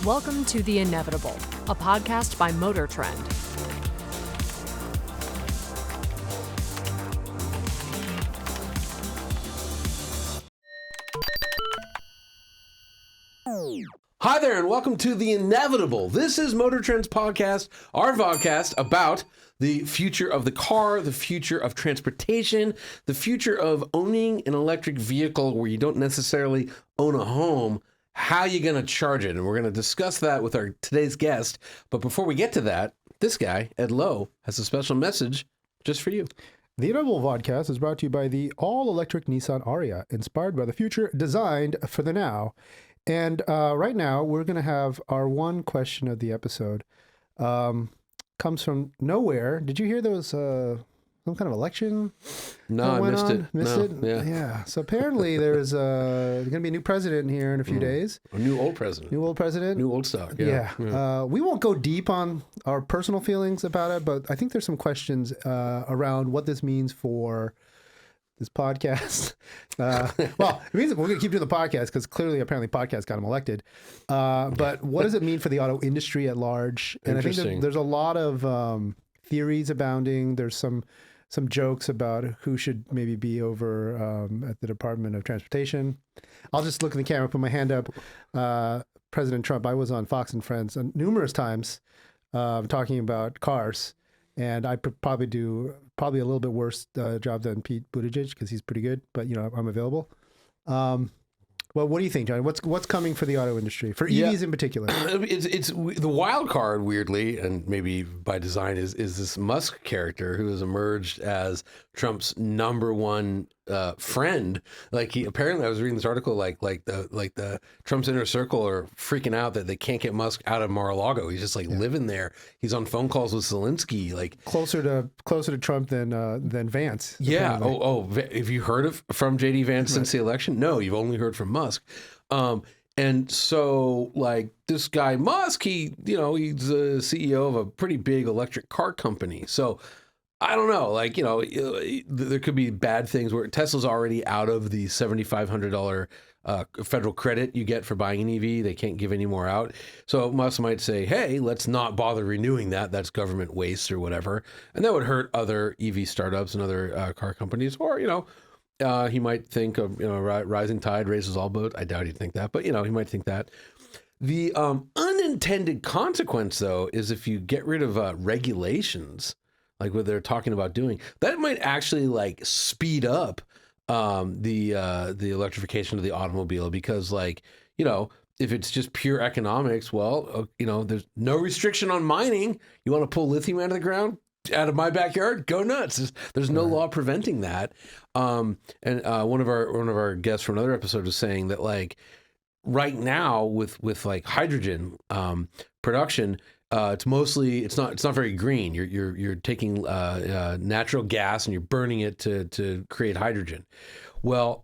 Welcome to The Inevitable, a podcast by MotorTrend. Hi there, and welcome to The Inevitable. This is MotorTrend's podcast, our vodcast about the future of the car, the future of transportation, the future of owning an electric vehicle where you don't necessarily own a home. How are you going to charge it? And we're going to discuss that with our today's guest. But before we get to that, this guy, Ed Lowe, has a special message just for you. The Inevitable Vodcast is brought to you by the all-electric Nissan Ariya, inspired by the future, designed for the now. And right now, we're going to have our one question of the episode. Comes from nowhere. Did you hear there was some kind of election? No, I missed it. Missed it? Yeah. So apparently there's going to be a new president here in a few days. A new old president. New old president. New old stock. Yeah. We won't go deep on our personal feelings about it, but I think there's some questions around what this means for this podcast. Well, it means we're going to keep doing the podcast because clearly, apparently, podcasts got him elected. But what does it mean for the auto industry at large? And I think there's a lot of theories abounding. There's some jokes about who should maybe be over at the Department of Transportation. I'll just look at the camera, put my hand up. President Trump, I was on Fox and Friends numerous times talking about cars. And I probably do a little bit worse job than Pete Buttigieg because he's pretty good, but I'm available. Well, what do you think, John? What's coming for the auto industry, for EVs in particular? It's the wild card, weirdly, and maybe by design, is this Musk character who has emerged as Trump's number one friend. Like apparently, I was reading this article, like the Trump's inner circle are freaking out that they can't get Musk out of Mar-a-Lago. He's just living there. He's on phone calls with Zelensky, like closer to Trump than Vance. Yeah. Apparently. Have you heard from JD Vance since the election? No, you've only heard from Musk. And so like this guy Musk, he's the CEO of a pretty big electric car company. So I don't know, there could be bad things where Tesla's already out of the $7,500 federal credit you get for buying an EV. They can't give any more out. So Musk might say, hey, let's not bother renewing that. That's government waste or whatever. And that would hurt other EV startups and other car companies. Or, he might think of, rising tide raises all boats. I doubt he'd think that, but, he might think that. The unintended consequence, though, is if you get rid of regulations, like what they're talking about doing, that might actually speed up the electrification of the automobile because if it's just pure economics, well, there's no restriction on mining. You want to pull lithium out of the ground? Out of my backyard, go nuts. There's no law preventing that. And one of our guests from another episode was saying that right now with hydrogen production, it's not very green. You're taking natural gas and you're burning it to create hydrogen. Well,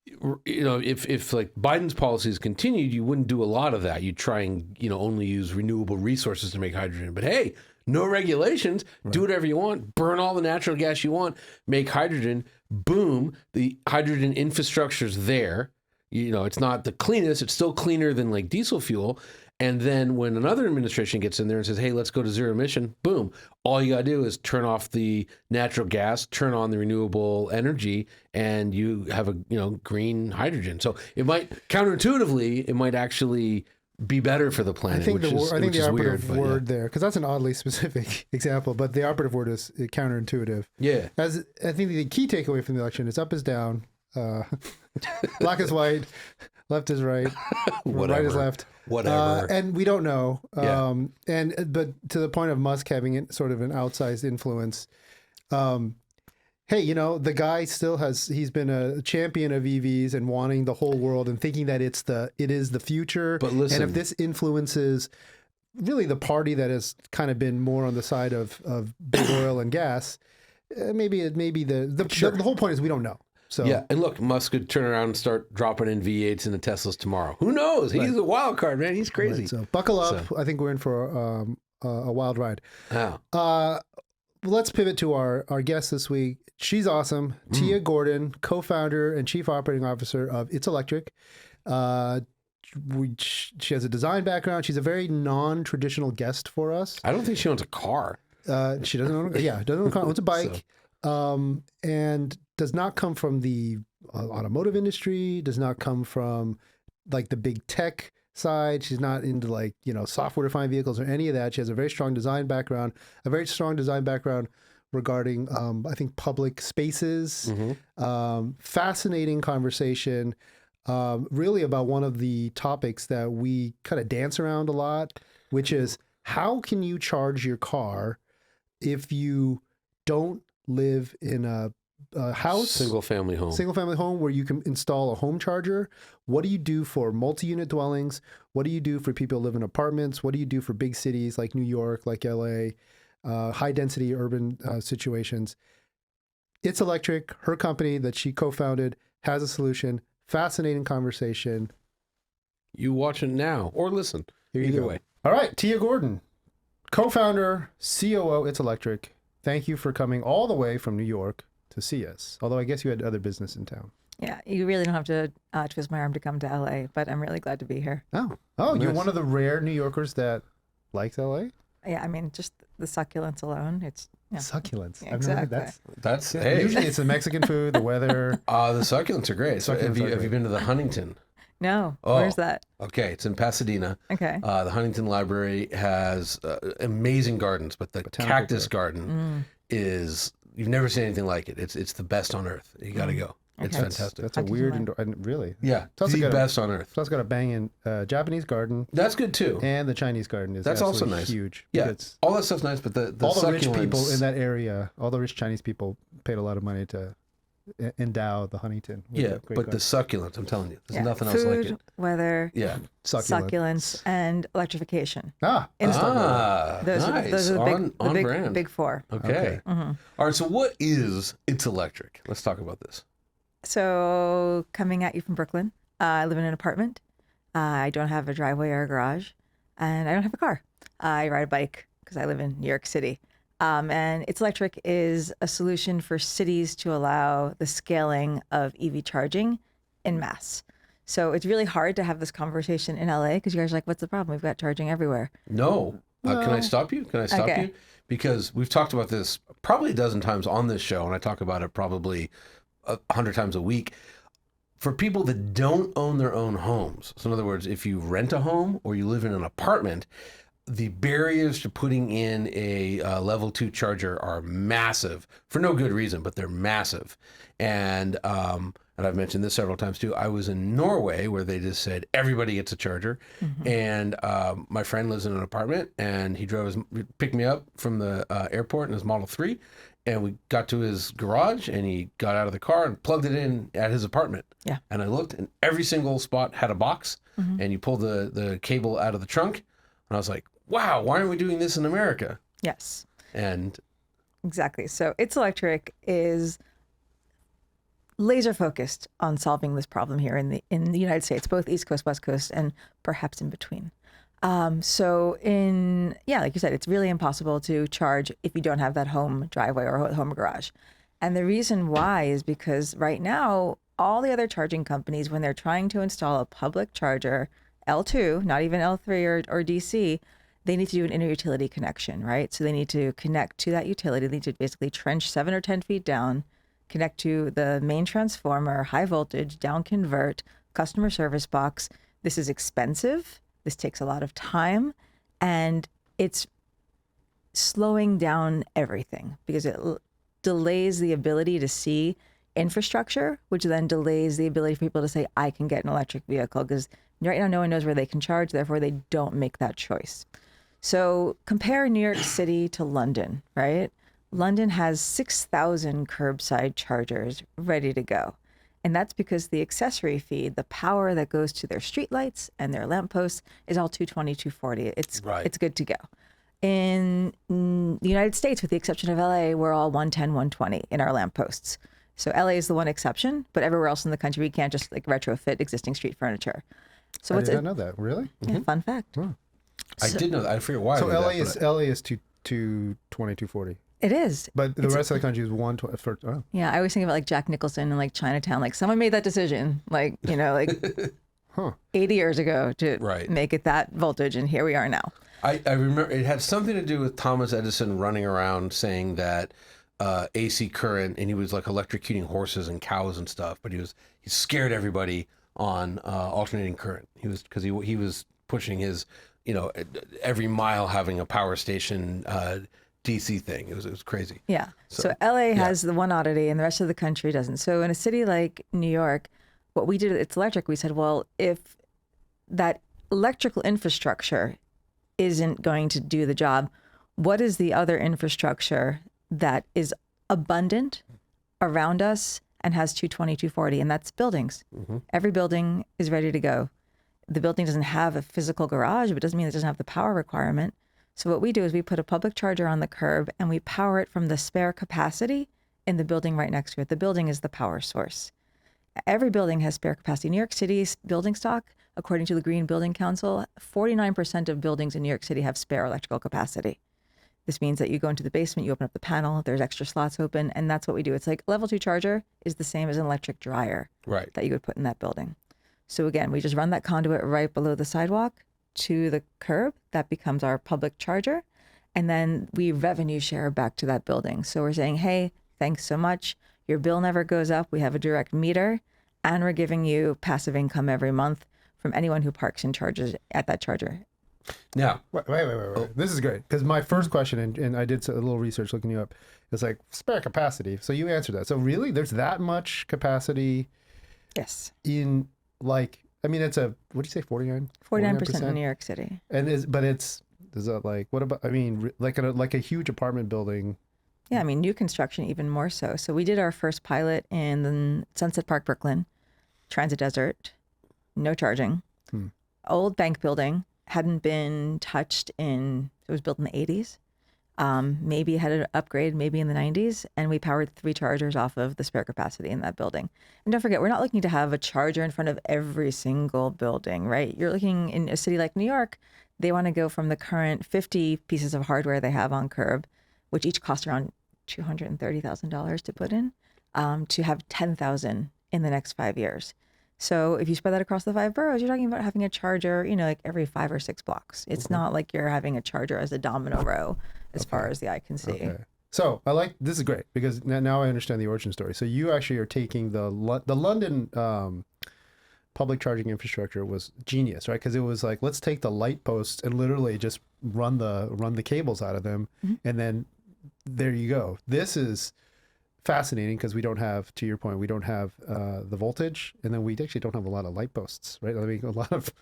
if Biden's policies continued, you wouldn't do a lot of that. You'd try and only use renewable resources to make hydrogen. But hey, no regulations. Right. Do whatever you want. Burn all the natural gas you want. Make hydrogen. Boom. The hydrogen infrastructure's there. It's not the cleanest. It's still cleaner than diesel fuel. And then when another administration gets in there and says, hey, let's go to zero emission, boom. All you got to do is turn off the natural gas, turn on the renewable energy, and you have a green hydrogen. So it might, counterintuitively, it might actually be better for the planet. I think the operative word there, because that's an oddly specific example, but the operative word is counterintuitive. Yeah. As I think the key takeaway from the election is up is down, black is white, left is right, right is left. Whatever. And we don't know. But to the point of Musk having sort of an outsized influence, hey, the guy he's been a champion of EVs and wanting the whole world and thinking that it is the future. But listen, and if this influences really the party that has kind of been more on the side of big oil and gas, maybe the whole point is we don't know. So yeah, and look, Musk could turn around and start dropping in V8s into Teslas tomorrow. Who knows? He's a wild card, man. He's crazy. Right, so buckle up. So I think we're in for a wild ride. Let's pivot to our guest this week. She's awesome. Tiya Gordon, co-founder and chief operating officer of It's Electric. she has a design background. She's a very non-traditional guest for us. I don't think she owns a car. She doesn't own a car. Owns a bike, and does not come from the automotive industry. Does not come from like the big tech side. She's not into like software-defined vehicles or any of that. She has a very strong design background. Regarding, I think, public spaces. Fascinating conversation, really about one of the topics that we kind of dance around a lot, which is how can you charge your car if you don't live in a house, single family home where you can install a home charger? What do you do for multi-unit dwellings? What do you do for people who live in apartments? What do you do for big cities like New York, like LA? High density urban situations. It's Electric, her company that she co-founded, has a solution. Fascinating conversation. You watch it now or listen. Either way. All right, Tiya Gordon, co-founder, COO, It's Electric. Thank you for coming all the way from New York to see us. Although I guess you had other business in town. Yeah, you really don't have to twist my arm to come to LA, but I'm really glad to be here. Oh, nice. You're one of the rare New Yorkers that likes LA? Yeah, I mean, just the succulents alone. It's succulents. Yeah, exactly. That's hey. Usually it's the Mexican food, the weather. The succulents are great. So have you been to the Huntington? No. Where's that? Okay, it's in Pasadena. Okay. The Huntington Library has amazing gardens, but the cactus garden is, you've never seen anything like it. It's the best on earth. You got to go. It's fantastic. That's a weird indoor, really. Yeah, the best on earth. It's also got a banging Japanese garden. That's good too. And the Chinese garden is that's also nice. Huge. Yeah, all that stuff's nice, but the all the rich succulents... people in that area, all the rich Chinese people paid a lot of money to endow the Huntington. Yeah, but garden. The succulents, I'm telling you, there's nothing else Food, like it. Weather, succulents, and electrification. Nice. Those are the brand. big four. Okay. All right, so what is It's Electric? Let's talk about this. So coming at you from Brooklyn, I live in an apartment. I don't have a driveway or a garage, and I don't have a car. I ride a bike because I live in New York City. And It's Electric is a solution for cities to allow the scaling of EV charging en masse. So it's really hard to have this conversation in LA because you guys are like, what's the problem? We've got charging everywhere. No. Can I stop you? You? Because we've talked about this probably a dozen times on this show, and I talk about it probably 100 times a week. For people that don't own their own homes, so in other words, if you rent a home or you live in an apartment, the barriers to putting in a level 2 charger are massive for no good reason, but they're massive. And I've mentioned this several times too. I was in Norway where they just said everybody gets a charger. And my friend lives in an apartment, and he picked me up from the airport in his Model 3. And we got to his garage, and he got out of the car and plugged it in at his apartment. Yeah. And I looked, and every single spot had a box, and you pull the cable out of the trunk. And I was like, wow, why aren't we doing this in America? Yes. And exactly. So It's Electric is laser focused on solving this problem here in the United States, both East Coast, West Coast, and perhaps in between. Like you said, it's really impossible to charge if you don't have that home driveway or home garage. And the reason why is because right now, all the other charging companies, when they're trying to install a public charger, L2, not even L3 or DC, they need to do an inter-utility connection, right? So they need to connect to that utility. They need to basically trench 7 or 10 feet down, connect to the main transformer, high voltage, down convert, customer service box. This is expensive. This takes a lot of time, and it's slowing down everything because it delays the ability to see infrastructure, which then delays the ability for people to say, I can get an electric vehicle, because right now no one knows where they can charge, therefore they don't make that choice. So compare New York City to London, right? London has 6,000 curbside chargers ready to go. And that's because the accessory fee, the power that goes to their streetlights and their lampposts, is all 220, 240. It's good to go. In the United States, with the exception of LA, we're all 110, 120 in our lampposts. So LA is the one exception, but everywhere else in the country, we can't just like retrofit existing street furniture. So I did not know that. Really? Yeah, fun fact. Oh. I did know that. I forget why. So LA is 220, 240. It is. But the rest of the country is 120. Oh. Yeah, I always think about like Jack Nicholson and like Chinatown. Like someone made that decision. Like, you know, like 80 years ago to Right. make it that voltage, and here we are now. I remember it had something to do with Thomas Edison running around saying that AC current, and he was like electrocuting horses and cows and stuff, but he scared everybody on alternating current. He was pushing his, every mile having a power station DC thing. It was crazy. Yeah. So LA has the one oddity and the rest of the country doesn't. So in a city like New York, what we did, it's electric. We said, well, if that electrical infrastructure isn't going to do the job, what is the other infrastructure that is abundant around us and has 220, 240? And that's buildings. Every building is ready to go. The building doesn't have a physical garage, but it doesn't mean it doesn't have the power requirement. So what we do is we put a public charger on the curb and we power it from the spare capacity in the building right next to it. The building is the power source. Every building has spare capacity. New York City's building stock, according to the Green Building Council, 49% of buildings in New York City have spare electrical capacity. This means that you go into the basement, you open up the panel, there's extra slots open, and that's what we do. It's like a level 2 charger is the same as an electric dryer that you would put in that building. So again, we just run that conduit right below the sidewalk to the curb. That becomes our public charger. And then we revenue share back to that building. So we're saying, hey, thanks so much. Your bill never goes up. We have a direct meter, and we're giving you passive income every month from anyone who parks and charges at that charger. Now, Wait. This is great, because my first question, and I did a little research looking you up, is like spare capacity. So you answered that. So really, there's that much capacity Yes. in, like, I mean, it's what do you say, 49% in New York City. And is that like, what about, I mean, like a huge apartment building? Yeah, I mean, new construction even more so. So we did our first pilot in Sunset Park, Brooklyn, Transit Desert, no charging. Old bank building, hadn't been touched it was built in the 80s. Maybe had an upgrade maybe in the 90s, and we powered 3 chargers off of the spare capacity in that building. And don't forget, we're not looking to have a charger in front of every single building, right? You're looking in a city like New York, they want to go from the current 50 pieces of hardware they have on curb, which each cost around $230,000 to put in, to have 10,000 in the next 5 years. So if you spread that across the 5 boroughs, you're talking about having a charger, like every 5 or 6 blocks. It's not like you're having a charger as a domino row as far as the eye can see. Okay. So this is great, because now I understand the origin story. So you actually are taking the London public charging infrastructure was genius, right? Because it was like, let's take the light posts and literally just run the cables out of them, and then there you go. This is fascinating, because we don't have, to your point, we don't have the voltage, and then we actually don't have a lot of light posts, right? I mean, a lot of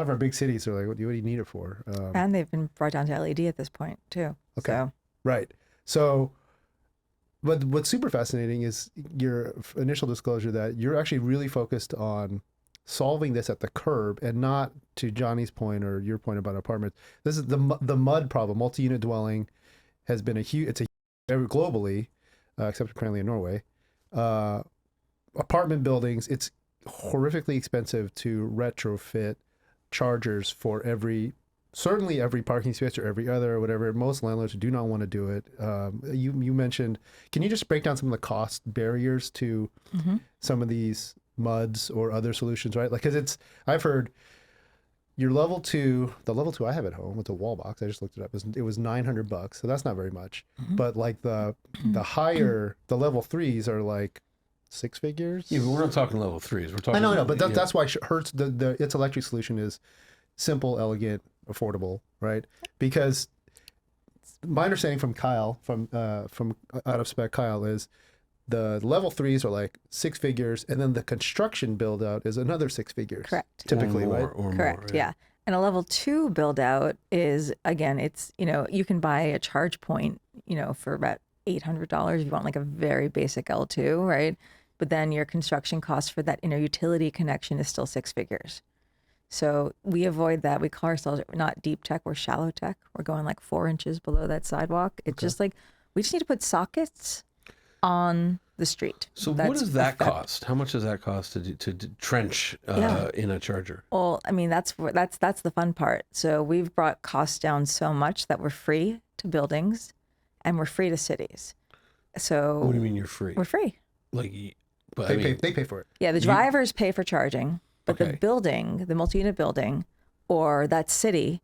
our big cities are like, what do you need it for? And they've been brought down to LED at this point too. Okay. So. Right. So, but what's super fascinating is your initial disclosure that you're actually really focused on solving this at the curb, and not, to Johnny's point or your point about apartments. This is the mud problem. Multi-unit dwelling has been globally, except apparently in Norway. Apartment buildings, it's horrifically expensive to retrofit chargers for certainly every parking space or every other or whatever. Most landlords do not want to do it. You mentioned, can you just break down some of the cost barriers to some of these MUDs or other solutions, right? Like, because I've heard your the level 2 I have at home with the wall box, I just looked it up, it was $900, so that's not very much. But like the higher, the level 3s are like 6 figures. Yeah, but we're not talking level 3s. We're talking. I know, but that's why Hertz, its electric solution is simple, elegant, affordable, right? Because my understanding from Kyle, from Out of Spec Kyle, is the level 3s are like 6 figures, and then the construction build out is another 6 figures. Correct. Typically, or more, right? Or Correct. more, Yeah. And a level 2 build out is, again, it's, you can buy a charge point, for about $800 if you want like a very basic L2, right? But then your construction cost for that inner utility connection is still 6 figures. So we avoid that. We call ourselves not deep tech, we're shallow tech. We're going like 4 inches below that sidewalk. It's just like, we just need to put sockets on the street. So what does that cost? How much does that cost to trench in a charger? Well, I mean, that's the fun part. So we've brought costs down so much that we're free to buildings and we're free to cities. So What do you mean you're free? We're free. Like, but They pay for it. Yeah, the drivers pay for charging. But the building, the multi-unit building, or that city,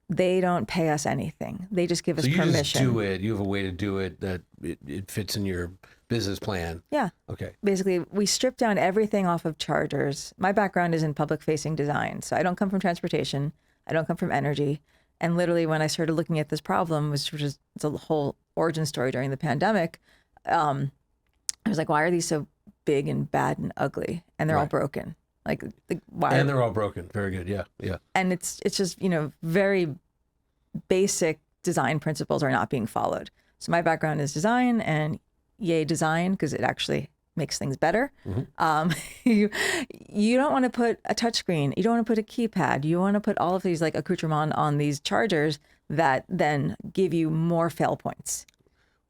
they don't pay us anything. They just give us permission. So you just do it. You have a way to do it that it fits in your business plan. Yeah. Okay. Basically, we strip down everything off of chargers. My background is in public-facing design, so I don't come from transportation. I don't come from energy. And literally, when I started looking at this problem, which is a whole origin story during the pandemic, I was like, why are these so big and bad and ugly? And they're all broken. Like, why? And they're all broken. Very good. Yeah. Yeah. And it's just, very basic design principles are not being followed. So my background is design, and yay design, because it actually makes things better. You don't want to put a touchscreen. You don't want to put a keypad. You want to put all of these like accoutrements on these chargers that then give you more fail points.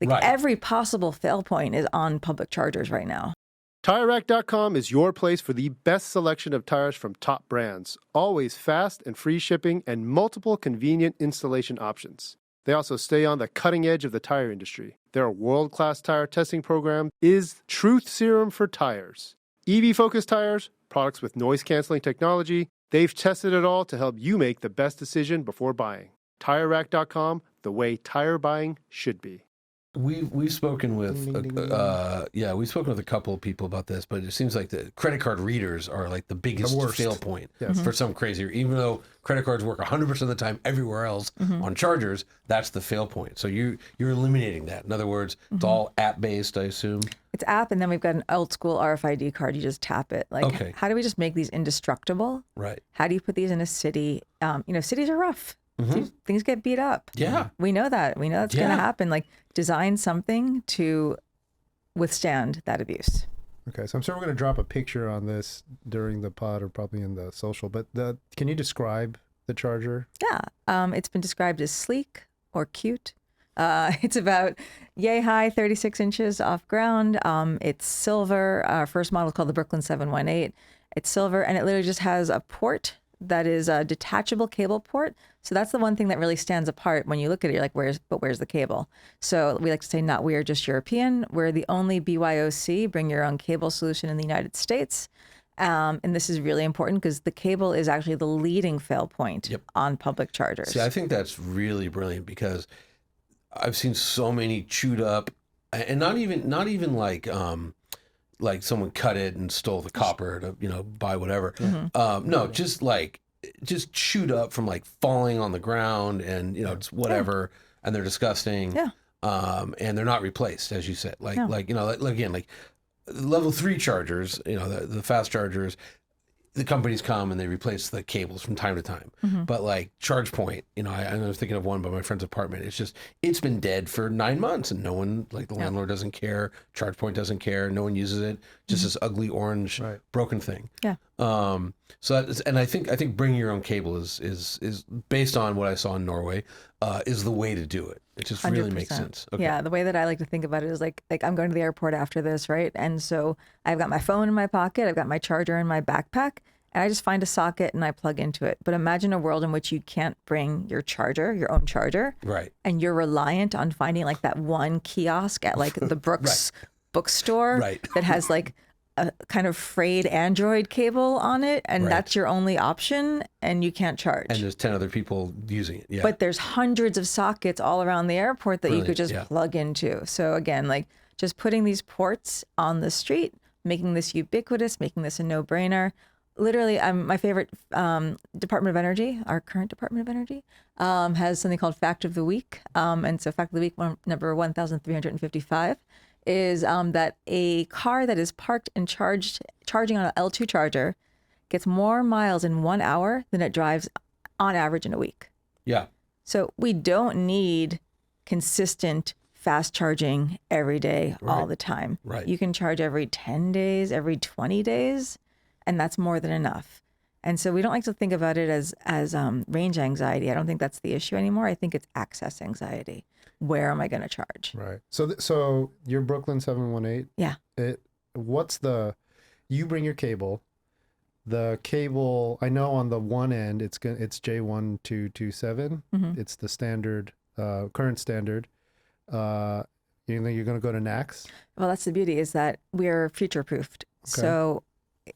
Like every possible fail point is on public chargers right now. TireRack.com is your place for the best selection of tires from top brands. Always fast and free shipping and multiple convenient installation options. They also stay on the cutting edge of the tire industry. Their world-class tire testing program is Truth Serum for tires. EV-focused tires, products with noise-canceling technology, they've tested it all to help you make the best decision before buying. TireRack.com, the way tire buying should be. We've spoken with we've spoken with a couple of people about this, but it seems like the credit card readers are like the biggest fail point for some crazy. Even though credit cards work 100% of the time everywhere else on chargers, that's the fail point. So you're eliminating that. In other words, it's all app based, I assume. It's app, and then we've got an old school RFID card. You just tap it. Like, how do we just make these indestructible? Right. How do you put these in a city? Cities are rough. Things get beat up. Yeah. We know that. We know that's going to happen. Like, design something to withstand that abuse. Okay, so I'm sure we're going to drop a picture on this during the pod or probably in the social, but can you describe the charger? Yeah. It's been described as sleek or cute. It's about yay high, 36 inches off ground. It's silver. Our first model called the Brooklyn 718. It's silver, and it literally just has a port that is a detachable cable port. So that's the one thing that really stands apart when you look at it. You're like, where's the cable? So we like to say, not we are just European. We're the only BYOC, bring your own cable solution in the United States. And this is really important because the cable is actually the leading fail point on public chargers. See, I think that's really brilliant because I've seen so many chewed up, and not even like someone cut it and stole the copper to buy whatever. No, just chewed up from like falling on the ground and it's whatever, and they're disgusting. And they're not replaced, as you said. Like level 3 chargers, the fast chargers, the companies come and they replace the cables from time to time. But like ChargePoint, I was thinking of one by my friend's apartment. It's been dead for 9 months and no one, like the landlord doesn't care. ChargePoint doesn't care. No one uses it. Just this ugly orange broken thing. Yeah. So I think bringing your own cable is based on what I saw in Norway, is the way to do it. It just really makes 100%. sense. Okay. Yeah, the way that I like to think about it is like I'm going to the airport after this, right? And so I've got my phone in my pocket, I've got my charger in my backpack, and I just find a socket and I plug into it. But imagine a world in which you can't bring your charger, your own charger, Right. and you're reliant on finding like that one kiosk at like the Brooks bookstore that has like a kind of frayed Android cable on it, and that's your only option, and you can't charge. And there's 10 other people using it. Yeah. But there's hundreds of sockets all around the airport that you could just plug into. So again, like just putting these ports on the street, making this ubiquitous, making this a no-brainer. Literally, my favorite Department of Energy, our current Department of Energy, has something called Fact of the Week. And so Fact of the Week, number 1,355, is that a car that is parked and charging on an L2 charger gets more miles in 1 hour than it drives on average in a week. Yeah. So we don't need consistent fast charging every day, all the time. Right. You can charge every 10 days, every 20 days, and that's more than enough. And so we don't like to think about it as range anxiety. I don't think that's the issue anymore. I think it's access anxiety. Where am I going to charge? Right. So your Brooklyn 718. Yeah. You bring your cable. The cable, I know on the one end it's J1227. It's the standard, current standard. You think you're going to go to NACS? Well, that's the beauty, is that we're future proofed. So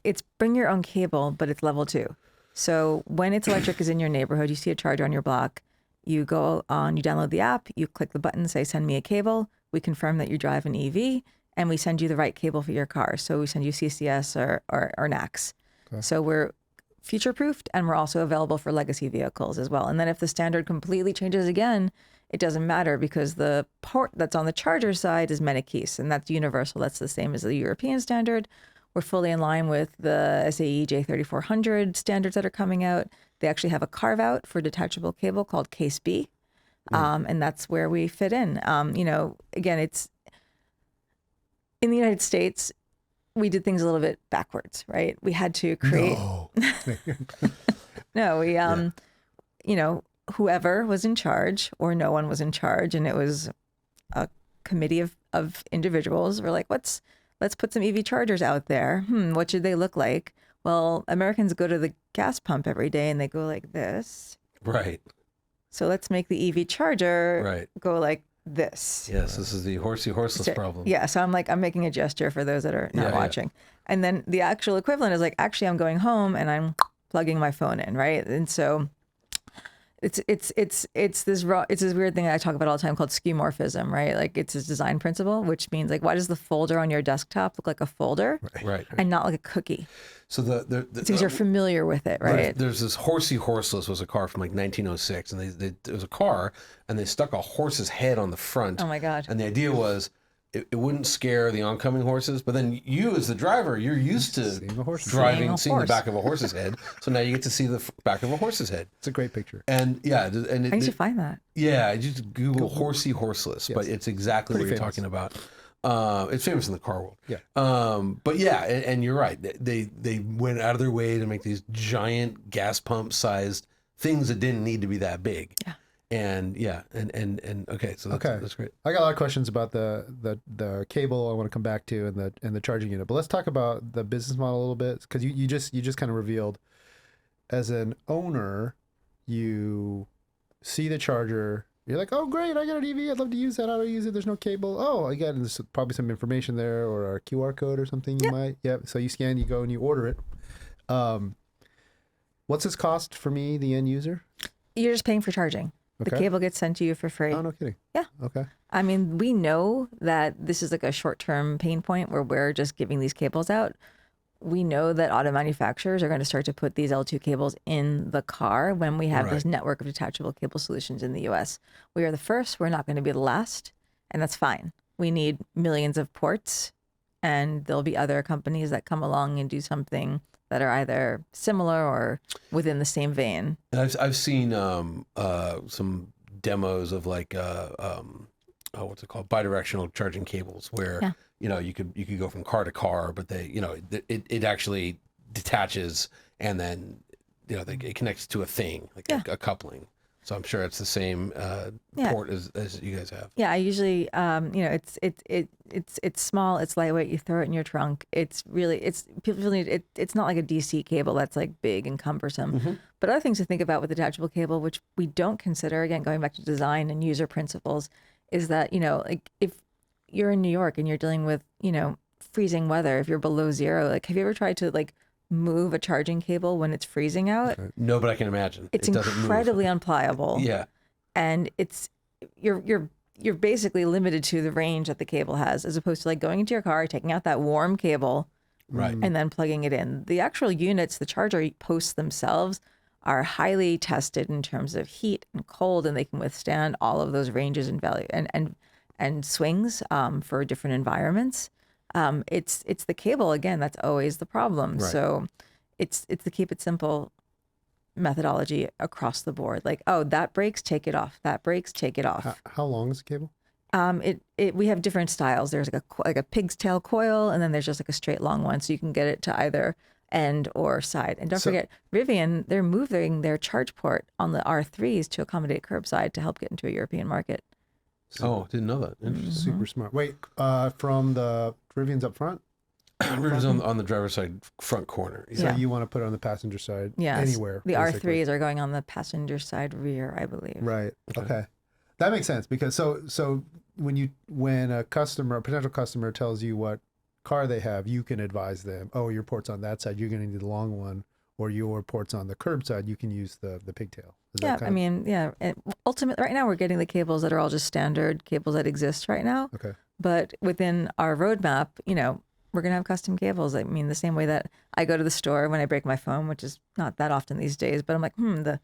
it's bring your own cable, but it's level 2. So when It's Electric is in your neighborhood, you see a charger on your block, you go on, you download the app, you click the button, say, send me a cable. We confirm that you drive an EV, and we send you the right cable for your car. So we send you CCS or NACS. Okay. So we're future-proofed, and we're also available for legacy vehicles as well. And then if the standard completely changes again, it doesn't matter, because the port that's on the charger side is Menikis, and that's universal. That's the same as the European standard. We're fully in line with the SAE J3400 standards that are coming out. They actually have a carve-out for detachable cable called Case B, and that's where we fit in. Again, it's in the United States, we did things a little bit backwards, right? We had to create. No, whoever was in charge, or no one was in charge, and it was a committee of individuals. We're like, let's put some EV chargers out there. What should they look like? Well, Americans go to the gas pump every day and they go like this. Right. So let's make the EV charger go like this. Yes, this is the horseless problem. Yeah, so I'm making a gesture for those that are not watching. And then the actual equivalent is like, actually, I'm going home and I'm plugging my phone in, right? And so it's this weird thing that I talk about all the time called skeuomorphism, right? Like, it's a design principle, which means, like, why does the folder on your desktop look like a folder, right, and not like a cookie? So because you're familiar with it, right? There's this horseless was a car from like 1906, and it was a car, and they stuck a horse's head on the front. Oh my God! And the idea was, it wouldn't scare the oncoming horses, but then you, as the driver, you're used to seeing the back of a horse's head. So now you get to see the back of a horse's head. It's a great picture. And I need to find that. Yeah, just Google horseless, yes. But it's exactly what you're talking about. It's famous in the car world. Yeah. But yeah, and you're right. They went out of their way to make these giant gas pump sized things that didn't need to be that big. Yeah. And okay, so that's great. I got a lot of questions about the cable I want to come back to, and the charging unit. But let's talk about the business model a little bit, because you just kind of revealed, as an owner, you see the charger, you're like, oh great, I got an EV, I'd love to use that. How do I use it? There's no cable. Oh, again, there's probably some information there, or a QR code or something. You might. Yep. So you scan, you go, and you order it. What's this cost for me, the end user? You're just paying for charging. The cable gets sent to you for free. Oh, no kidding. Yeah. Okay. I mean, we know that this is like a short-term pain point where we're just giving these cables out. We know that auto manufacturers are going to start to put these L2 cables in the car when we have this network of detachable cable solutions in the US. We are the first. We're not going to be the last, and that's fine. We need millions of ports, and there'll be other companies that come along and do something that are either similar or within the same vein. And I've seen some demos of like what's it called, bidirectional charging cables, where you could go from car to car, but it actually detaches, and then it connects to a thing, like a coupling. So I'm sure it's the same port as you guys have. Yeah, I usually, it's small, it's lightweight. You throw it in your trunk. It's people need it. It's not like a DC cable that's like big and cumbersome. Mm-hmm. But other things to think about with detachable cable, which we don't consider, again, going back to design and user principles, is that like if you're in New York and you're dealing with freezing weather, if you're below zero, like have you ever tried to like move a charging cable when it's freezing out? No, but I can imagine. It's incredibly unpliable. Yeah. And you're basically limited to the range that the cable has, as opposed to like going into your car, taking out that warm cable, and then plugging it in. The actual units, the charger posts themselves, are highly tested in terms of heat and cold, and they can withstand all of those ranges and value and swings for different environments. It's the cable, again, that's always the problem. Right. So it's the keep it simple methodology across the board. Like, oh, that breaks, take it off. That breaks, take it off. How long is the cable? We have different styles. There's like a pig's tail coil, and then there's just like a straight long one. So you can get it to either end or side. And don't forget, Rivian, they're moving their charge port on the R3s to accommodate curbside to help get into a European market. Didn't know that. Interesting. Super smart. Wait, from the Rivian's up front? Rivian's on the driver's side front corner. So you want to put it on the passenger side anywhere. The basically. R3s are going on the passenger side rear, I believe. Right. Okay. That makes sense, because so when a potential customer tells you what car they have, you can advise them, oh, your port's on that side, you're going to need the long one, or your port's on the curb side, you can use the pigtail. Is that Yeah, kind I of- mean, yeah. Ultimately, right now we're getting the cables that are all just standard cables that exist right now. Okay. But within our roadmap, we're going to have custom cables. I mean, the same way that I go to the store when I break my phone, which is not that often these days, but I'm like, the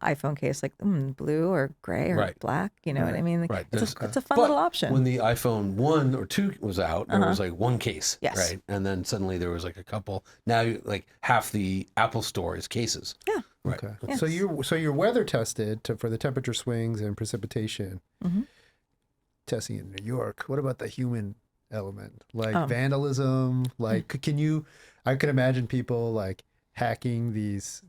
iPhone case, like blue or gray or Right. black. You know what I mean? Like, Right. It's a fun But little option. when the iPhone 1 or 2 was out, there was like one case, Yes. right? And then suddenly there was like a couple. Now, like half the Apple store is cases. Yeah. Right. Okay. Yes. So you're weather tested for the temperature swings and precipitation. Testing in New York. What about the human element, like vandalism? Like, I could imagine people like hacking these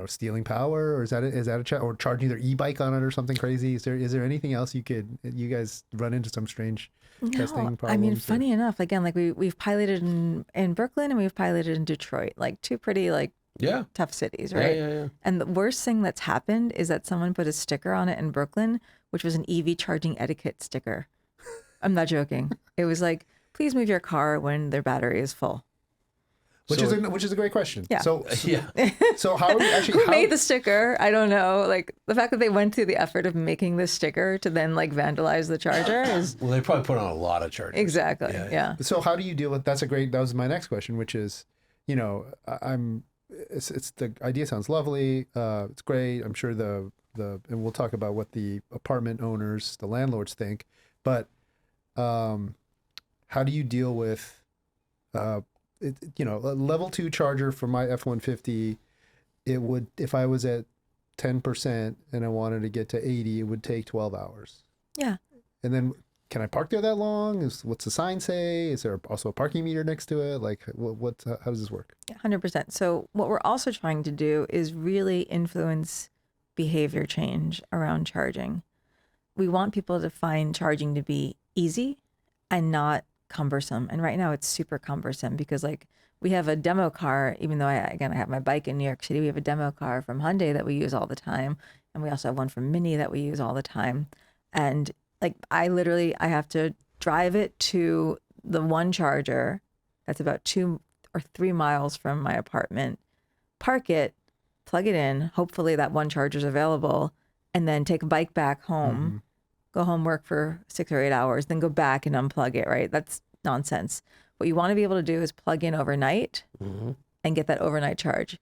stealing power, or is that a or charging their e-bike on it or something crazy? Is there anything else you guys run into some strange testing problems? I mean, or- funny enough, again, like we've piloted in Brooklyn and we've piloted in Detroit, like two pretty Yeah. tough cities, Yeah, right? yeah. And the worst thing that's happened is that someone put a sticker on it in Brooklyn, which was an EV charging etiquette sticker. I'm not joking. It was like, please move your car when their battery is full. which is a great question. Yeah. So Yeah. so how are you actually? Who made the sticker? I don't know. Like the fact that they went through the effort of making this sticker to then like vandalize the charger is Well, they probably put on a lot of charges. exactly. Yeah, Yeah. So how do you deal with? That was my next question, which is, it's the idea sounds lovely. It's great. I'm sure and we'll talk about what the apartment owners, the landlords think, but how do you deal with, a level 2 charger for my F-150? It would, if I was at 10% and I wanted to get to 80, it would take 12 hours. Yeah. And then can I park there that long? What's the sign say? Is there also a parking meter next to it? Like how does this work? 100%. So what we're also trying to do is really influence behavior change around charging. We want people to find charging to be easy and not cumbersome. And right now it's super cumbersome because like we have a demo car, even though I have my bike in New York City, we have a demo car from Hyundai that we use all the time. And we also have one from Mini that we use all the time. And like I have to drive it to the one charger that's about 2 or 3 miles from my apartment, park it, plug it in. Hopefully that one charger is available, and then take a bike back home, go home, work for 6 or 8 hours, then go back and unplug it, right? That's nonsense. What you want to be able to do is plug in overnight and get that overnight charge.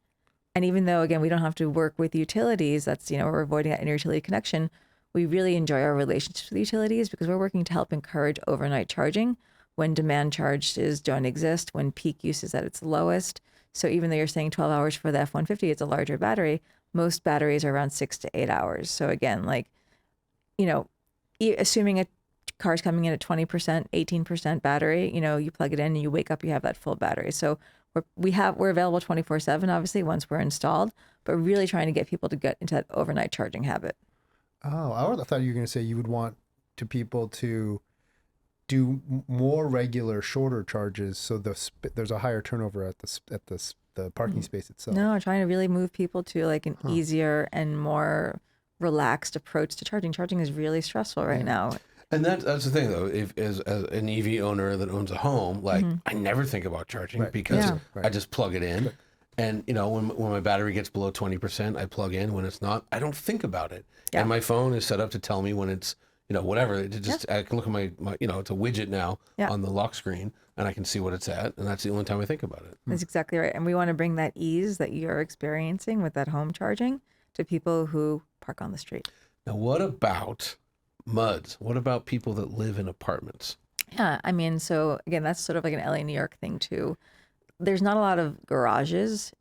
And even though, again, we don't have to work with utilities, that's, we're avoiding that inter-utility connection, we really enjoy our relationships with utilities because we're working to help encourage overnight charging when demand charges don't exist, when peak use is at its lowest. So even though you're saying 12 hours for the F-150, it's a larger battery, most batteries are around 6 to 8 hours. So again, assuming a car's coming in at 20%, 18% battery, you plug it in and you wake up, you have that full battery. So we're available 24/7, obviously, once we're installed, but really trying to get people to get into that overnight charging habit. Oh, I thought you were going to say you would want people to do more regular, shorter charges, so there's a higher turnover at the parking space itself. No, trying to really move people to like an easier and more relaxed approach to charging. Charging is really stressful right now. And that's the thing, though. If as an EV owner that owns a home, like I never think about charging because I just plug it in. And when my battery gets below 20%, I plug in. When it's not, I don't think about it. Yeah. And my phone is set up to tell me when it's whatever. It just I can look at my it's a widget now on the lock screen, and I can see what it's at, and that's the only time I think about it. That's exactly right. And we want to bring that ease that you're experiencing with that home charging to people who park on the street. Now, what about MUDs? What about people that live in apartments? Yeah, I mean, so again, that's sort of like an LA, New York thing too. There's not a lot of garages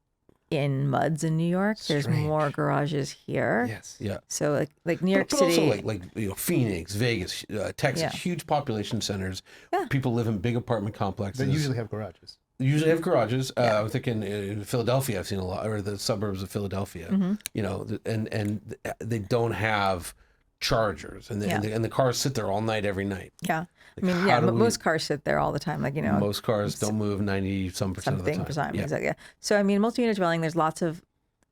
in MUDs in New York. There's Strange. more garages here. Yes. Yeah. So like New York But City. also like Phoenix, Vegas, Texas, huge population centers. Yeah. People live in big apartment complexes. They usually have garages. Usually have garages. I'm thinking in Philadelphia, I've seen a lot, or the suburbs of Philadelphia. And they don't have chargers, and the cars sit there all night, every night. Yeah. Like, I mean, how do most cars sit there all the time. Like, most cars don't move 90-some% of the time. Yeah. Exactly. Yeah. So, I mean, multi-unit dwelling, there's lots of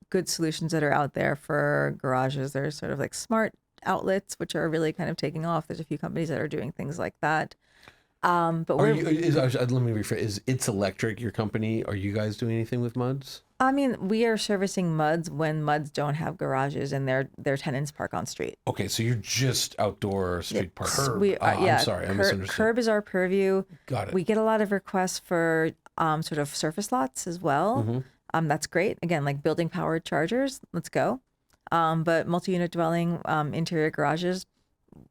good solutions that are out there for garages. There's sort of like smart outlets, which are really kind of taking off. There's a few companies that are doing things like that. But let me rephrase. Is It's Electric your company? Are you guys doing anything with MUDs? I mean, we are servicing MUDs when MUDs don't have garages and their tenants park on street. Okay, so you're just outdoor street park. Curb. I'm sorry, I misunderstood. Curb is our purview. Got it. We get a lot of requests for sort of surface lots as well. That's great. Again, like building powered chargers. Let's go. But multi-unit dwelling, interior garages,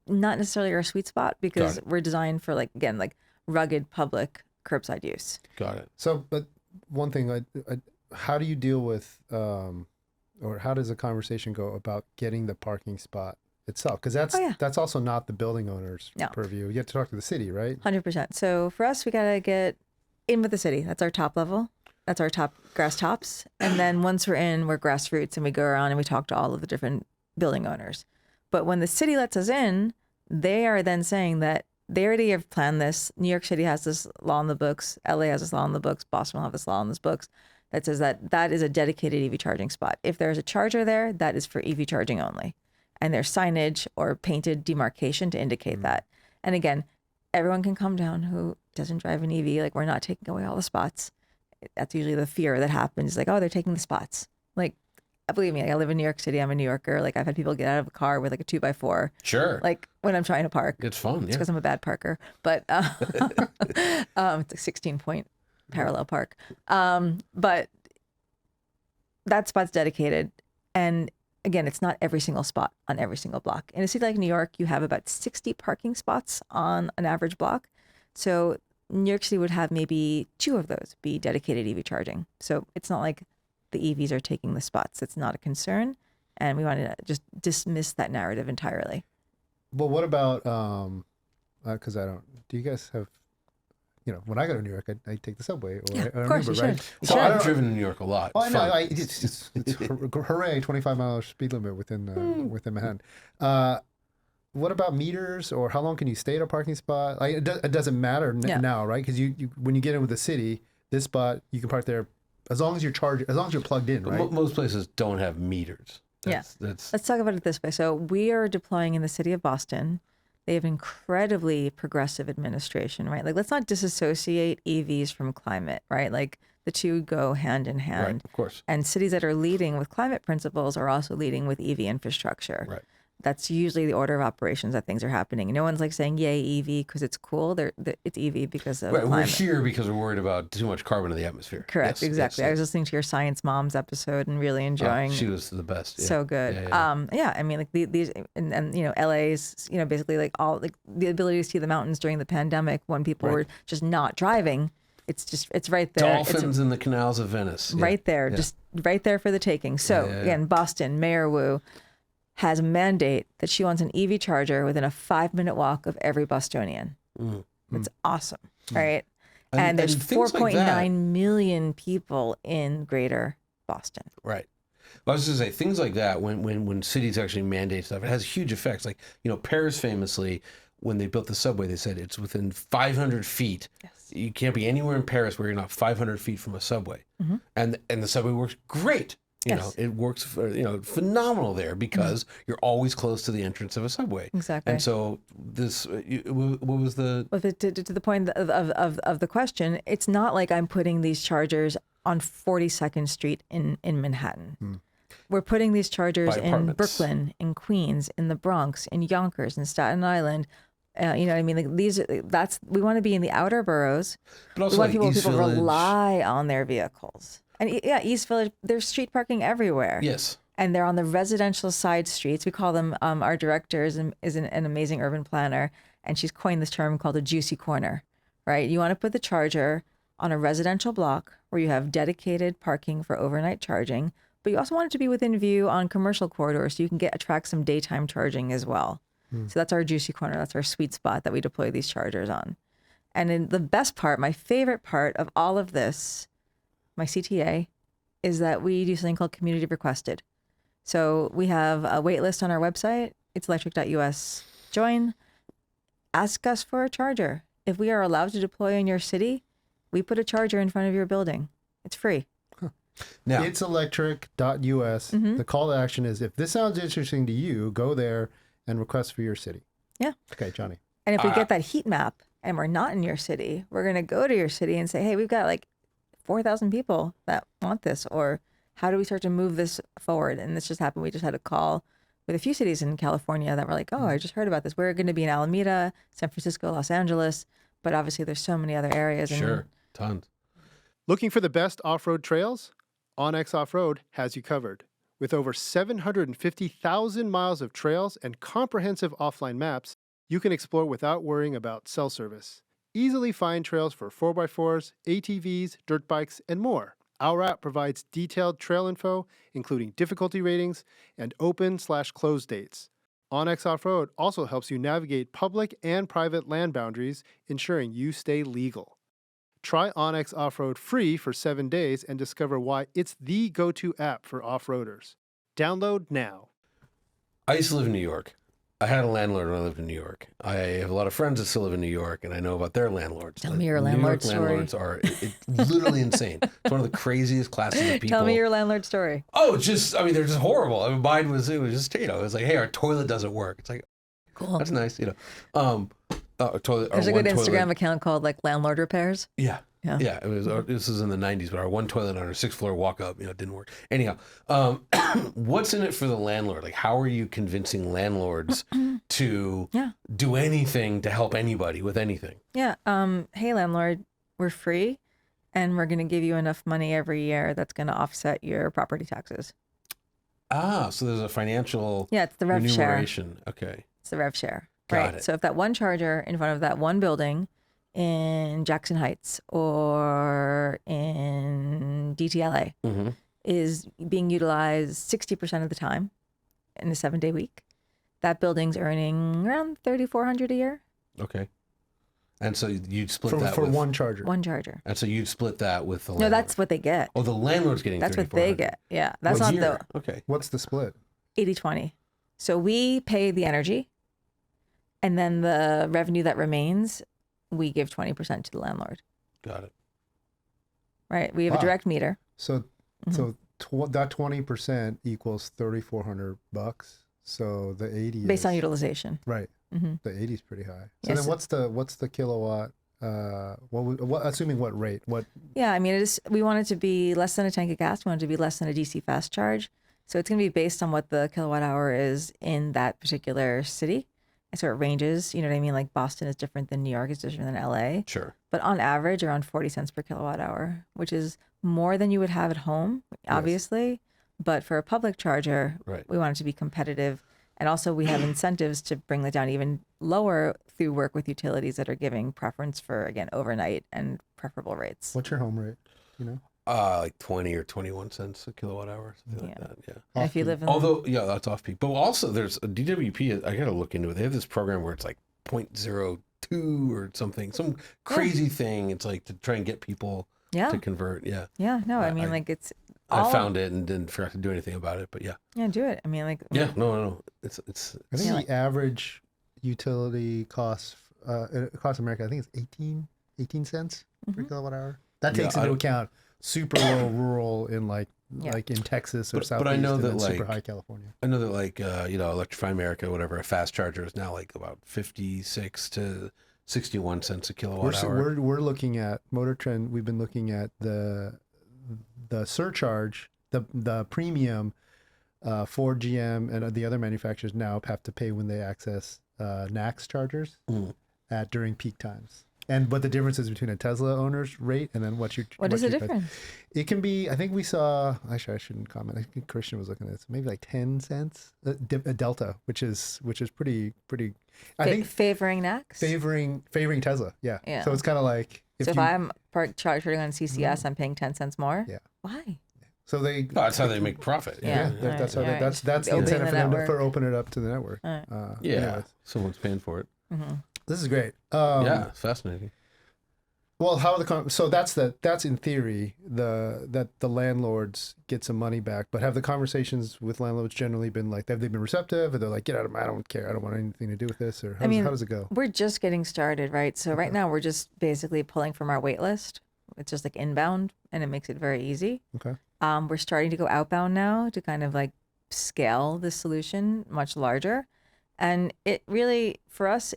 not necessarily our sweet spot because we're designed for like rugged public curbside use. Got it. So, but one thing, how do you deal with, or how does a conversation go about getting the parking spot itself? Because that's also not the building owner's purview. You have to talk to the city, right? 100%. So for us, we got to get in with the city. That's our top level. That's our top grass tops. And then once we're in, we're grassroots and we go around and we talk to all of the different building owners. But when the city lets us in, they are then saying that they already have planned this. New York City has this law in the books. LA has this law in the books. Boston will have this law in the books that says that is a dedicated EV charging spot. If there's a charger there, that is for EV charging only. And there's signage or painted demarcation to indicate that. And again, everyone can come down who doesn't drive an EV. Like, we're not taking away all the spots. That's usually the fear that happens. Like, oh, they're taking the spots. Like, believe me, I live in New York City. I'm a New Yorker. Like, I've had people get out of a car with like a 2x4. Sure. Like when I'm trying to park. It's fun. It's because I'm a bad parker. But it's a 16-point parallel park. But that spot's dedicated. And again, it's not every single spot on every single block. In a city like New York, you have about 60 parking spots on an average block. So New York City would have maybe 2 of those be dedicated EV charging. So it's not like the EVs are taking the spots. It's not a concern. And we want to just dismiss that narrative entirely. Well, what about, because do you guys have, when I go to New York, I take the subway or of course, Uber, you right? should. So I've driven in New York a lot. Oh, I know. Fun. It's hooray, 25-mile speed limit within Manhattan. What about meters, or how long can you stay at a parking spot? It doesn't matter now, right? Because you when you get in with the city, this spot you can park there as long as you're plugged in, right? Most places don't have meters. Let's talk about it this way. So we are deploying in the city of Boston. They have incredibly progressive administration, right? Like, let's not disassociate EVs from climate, right? Like, the two go hand in hand. Right, of course. And cities that are leading with climate principles are also leading with EV infrastructure. Right. That's usually the order of operations that things are happening. No one's like saying, yay, EV, because it's cool. It's EV because of climate. We're here because we're worried about too much carbon in the atmosphere. Correct, Yes, exactly. yes. I was listening to your Science Moms episode and really enjoying. She was the best. Yeah. So good. Yeah. I mean, like these, and LA's, basically like all like the ability to see the mountains during the pandemic when people were just not driving. It's right there. Dolphins in the canals of Venice. Yeah. Right there, just right there for the taking. So again, Boston, Mayor Wu has a mandate that she wants an EV charger within a 5-minute walk of every Bostonian. That's awesome, right? And there's 4.9 million people in Greater Boston. Right. Well, I was going to say, things like that, when cities actually mandate stuff, it has huge effects. Like, Paris famously, when they built the subway, they said it's within 500 feet. Yes. You can't be anywhere in Paris where you're not 500 feet from a subway. And the subway works great. It works phenomenal there because you're always close to the entrance of a subway. Exactly. And so this, what was the? Well, to the point of the question, it's not like I'm putting these chargers on 42nd Street in Manhattan. We're putting these chargers in Brooklyn, in Queens, in the Bronx, in Yonkers, in Staten Island. You know what I mean? Like we want to be in the outer boroughs. But also, we want people Village. rely on their vehicles. And East Village, there's street parking everywhere. Yes. And they're on the residential side streets. We call them, our director is an amazing urban planner, and she's coined this term called a juicy corner, right? You want to put the charger on a residential block where you have dedicated parking for overnight charging, but you also want it to be within view on commercial corridors so you can attract some daytime charging as well. So that's our juicy corner. That's our sweet spot that we deploy these chargers on. And in the best part, my favorite part of all of this, my CTA, is that we do something called community requested. So we have a wait list on our website. It's electric.us. Join, ask us for a charger. If we are allowed to deploy in your city, we put a charger in front of your building. It's free. Now, it's electric.us. The call to action is, if this sounds interesting to you, go there and request for your city. Yeah. Okay, Johnny. And if we get that heat map and we're not in your city, we're going to go to your city and say, hey, we've got like 4,000 people that want this, or how do we start to move this forward? And this just happened. We just had a call with a few cities in California that were like, oh, I just heard about this. We're going to be in Alameda, San Francisco, Los Angeles, but obviously there's so many other areas. Sure, tons. Looking for the best off-road trails? OnX Off-Road has you covered. With over 750,000 miles of trails and comprehensive offline maps, you can explore without worrying about cell service. Easily find trails for 4x4s, ATVs, dirt bikes, and more. Our app provides detailed trail info, including difficulty ratings and open/closed dates. OnX Off-Road also helps you navigate public and private land boundaries, ensuring you stay legal. Try OnX Off-Road free for 7 days and discover why it's the go-to app for off-roaders. Download now. I used to live in New York. I had a landlord when I lived in New York. I have a lot of friends that still live in New York, and I know about their landlords. Tell me your New landlord York story. Landlords are literally insane. It's one of the craziest classes of people. Tell me your landlord story. Oh, it's just, I mean, they're just horrible. I mean, mine was, it was just, you know, it was like, hey, our toilet doesn't work. It's like, Cool. that's nice, you know. Toilet. There's a one good Instagram toilet, account called like Landlord Repairs. Yeah. Yeah. Yeah, it was. This was in the '90s, but our one toilet on our 6th floor walk up, you know, didn't work. Anyhow, what's in it for the landlord? Like, how are you convincing landlords to do anything to help anybody with anything? Yeah. Hey, landlord, we're free, and we're going to give you enough money every year that's going to offset your property taxes. Ah, so there's a financial Yeah, it's the rev share. remuneration. Okay. It's the rev share. Got Right. it. So if that one charger in front of that one building in Jackson Heights or in DTLA Mm-hmm. is being utilized 60% of the time in a 7-day week, that building's earning around $3,400 a year. Okay. And so you'd split that for with one charger. One charger. And so you'd split that with the No, landlord. that's what they get. Oh, the landlord's getting. That's what they get. Yeah. That's not the Okay. What's the split? 80-20. So we pay the energy, and then the revenue that remains, we give 20% to the landlord. Got it. Right. We have Wow. a direct meter. So that 20% equals $3,400. So the 80 Based on is- utilization. right. Mm-hmm. The 80 is pretty high. So Yes. then what's the kilowatt? Assuming what rate? What? Yeah, I mean, we want it to be less than a tank of gas. We want it to be less than a DC fast charge. So it's going to be based on what the kilowatt hour is in that particular city. And so it ranges, you know what I mean? Like Boston is different than New York, is different than LA. Sure. But on average, around 40 cents per kilowatt hour, which is more than you would have at home, obviously. But for a public charger, Right. we want it to be competitive. And also we have incentives to bring that down even lower through work with utilities that are giving preference for, again, overnight and preferable rates. What's your home rate? You know. Like 20 or 21 cents a kilowatt hour, something like Yeah. that. Yeah. And if you live in Although, yeah, that's off peak. But also, there's a DWP. I got to look into it. They have this program where it's like 0.02 or something, some crazy thing. It's like to try and get people to convert. Yeah. Yeah, no, I mean, I- like it's. I found it and didn't forget to do anything about it. But yeah. Yeah, do it. I mean, like. Yeah. No. It's. I think Yeah. the average utility cost across America, I think it's 18 cents per kilowatt hour. That Yeah, takes I into don't- account super low rural in like in Texas or But Southeast, I know and that, then super like, high California. I know that like Electrify America, whatever, a fast charger is now like about 56 to 61 cents a kilowatt hour. We're looking at MotorTrend. We've been looking at the surcharge, the premium for GM and the other manufacturers now have to pay when they access NACS chargers during peak times. And what the difference is between a Tesla owner's rate and then what What is the you pay. difference? It can be, I think we saw, actually I shouldn't comment. I think Christian was looking at this, maybe like 10 cents a delta, which is pretty, I think Favoring NACS? favoring Tesla. Yeah. Yeah. So it's kind of like, So if I'm charging on CCS, I'm paying 10 cents more? Yeah. Why? so they, Oh, that's how they make profit. Yeah. that's how Alright. that's the Opening incentive the for them network. for opening it up to the network. Alright. Yeah. Anyways, Someone's paying for it. this is great. Yeah. It's fascinating. Well, so that's in theory that the landlords get some money back, but have the conversations with landlords generally been like, have they been receptive, or they're like, get out of my, I don't care, I don't want anything to do with this, or how does it go? We're just getting started, right? So right now we're just basically pulling from our wait list. It's just like inbound, and it makes it very easy. Okay. We're starting to go outbound now to kind of like scale this solution much larger. And it really, for us,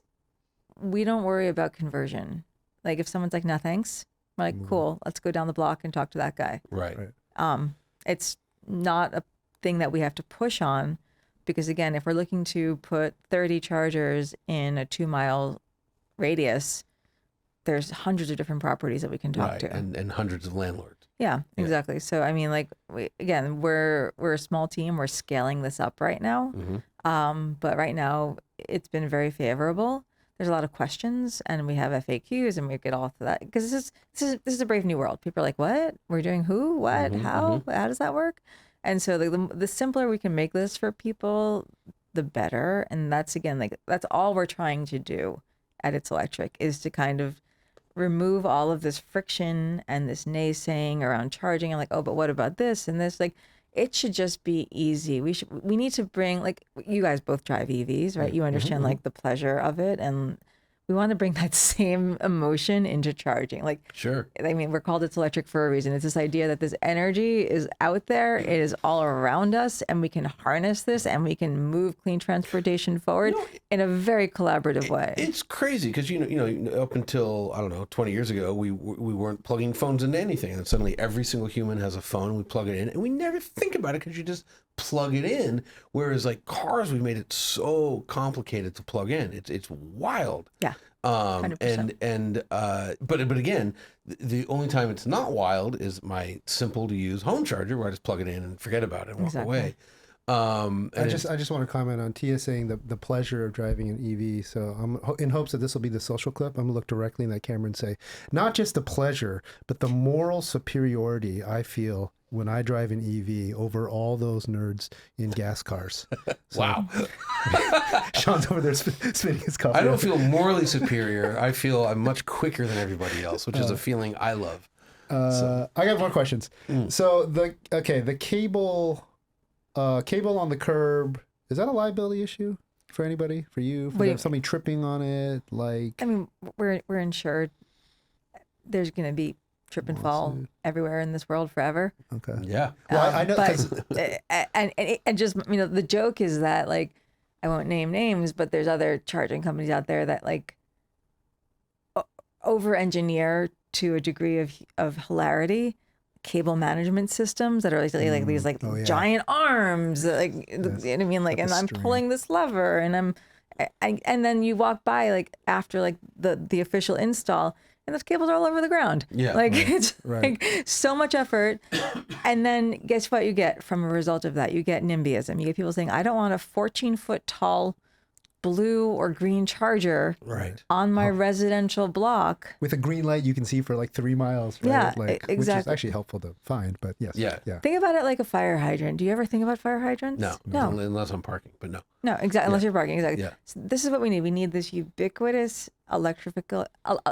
we don't worry about conversion. Like if someone's like, no, thanks, we're like, cool, let's go down the block and talk to that guy. Right. It's not a thing that we have to push on because again, if we're looking to put 30 chargers in a 2-mile radius, there's hundreds of different properties that we can talk to. And hundreds of landlords. Yeah, exactly. So, I mean, like, we're a small team. We're scaling this up right now. But right now, it's been very favorable. There's a lot of questions, and we have FAQs, and we get all to that. Because this is a brave new world. People are like, what? We're doing who? What? How? How does that work? And so the simpler we can make this for people, the better. And that's, again, like, that's all we're trying to do at It's Electric is to kind of remove all of this friction and this naysaying around charging and like, oh, but what about this and this? Like, it should just be easy. We need to bring, like, you guys both drive EVs, right? You understand like the pleasure of it, and we want to bring that same emotion into charging. Like, Sure. I mean, we're called It's Electric for a reason. It's this idea that this energy is out there, it is all around us, and we can harness this and we can move clean transportation forward in a very collaborative way. It's crazy because you know up until I don't know 20 years ago we weren't plugging phones into anything, and suddenly every single human has a phone and we plug it in and we never think about it because you just plug it in. Whereas like cars, we made it so complicated to plug in. It's wild. Yeah. 100%. But again, the only time it's not wild is my simple to use home charger where I just plug it in and forget about it and walk away. I just want to comment on Tia saying the pleasure of driving an EV. So I'm in hopes that this will be the social clip. I'm gonna look directly in that camera and say, not just the pleasure, but the moral superiority I feel when I drive an EV over all those nerds in gas cars. So, Wow. Sean's over there spinning his coffee. I don't feel morally superior. I feel I'm much quicker than everybody else, which is a feeling I love. I got more questions. So the cable on the curb, is that a liability issue for anybody? For you? For somebody tripping on it? Like, I mean, we're insured. There's going to be trip and fall everywhere in this world forever. Okay. Yeah. Well, I know. But, and just, you know, the joke is that, like, I won't name names, but there's other charging companies out there that like over-engineer to a degree of hilarity cable management systems that are like these like giant arms, like, you know what I mean? Like, and I'm pulling this lever and and then you walk by like after like the official install and those cables are all over the ground. Yeah. Like it's like so much effort. And then guess what you get from a result of that? You get NIMBYism. You get people saying, I don't want a 14-foot tall blue or green charger on my residential block. With a green light you can see for like 3 miles, right? Yeah, like, exactly. Which is actually helpful to find, but yes. Yeah. Think about it like a fire hydrant. Do you ever think about fire hydrants? No. Unless I'm parking, but no. No, exactly. Unless you're parking, exactly. Yeah. So this is what we need. We need this ubiquitous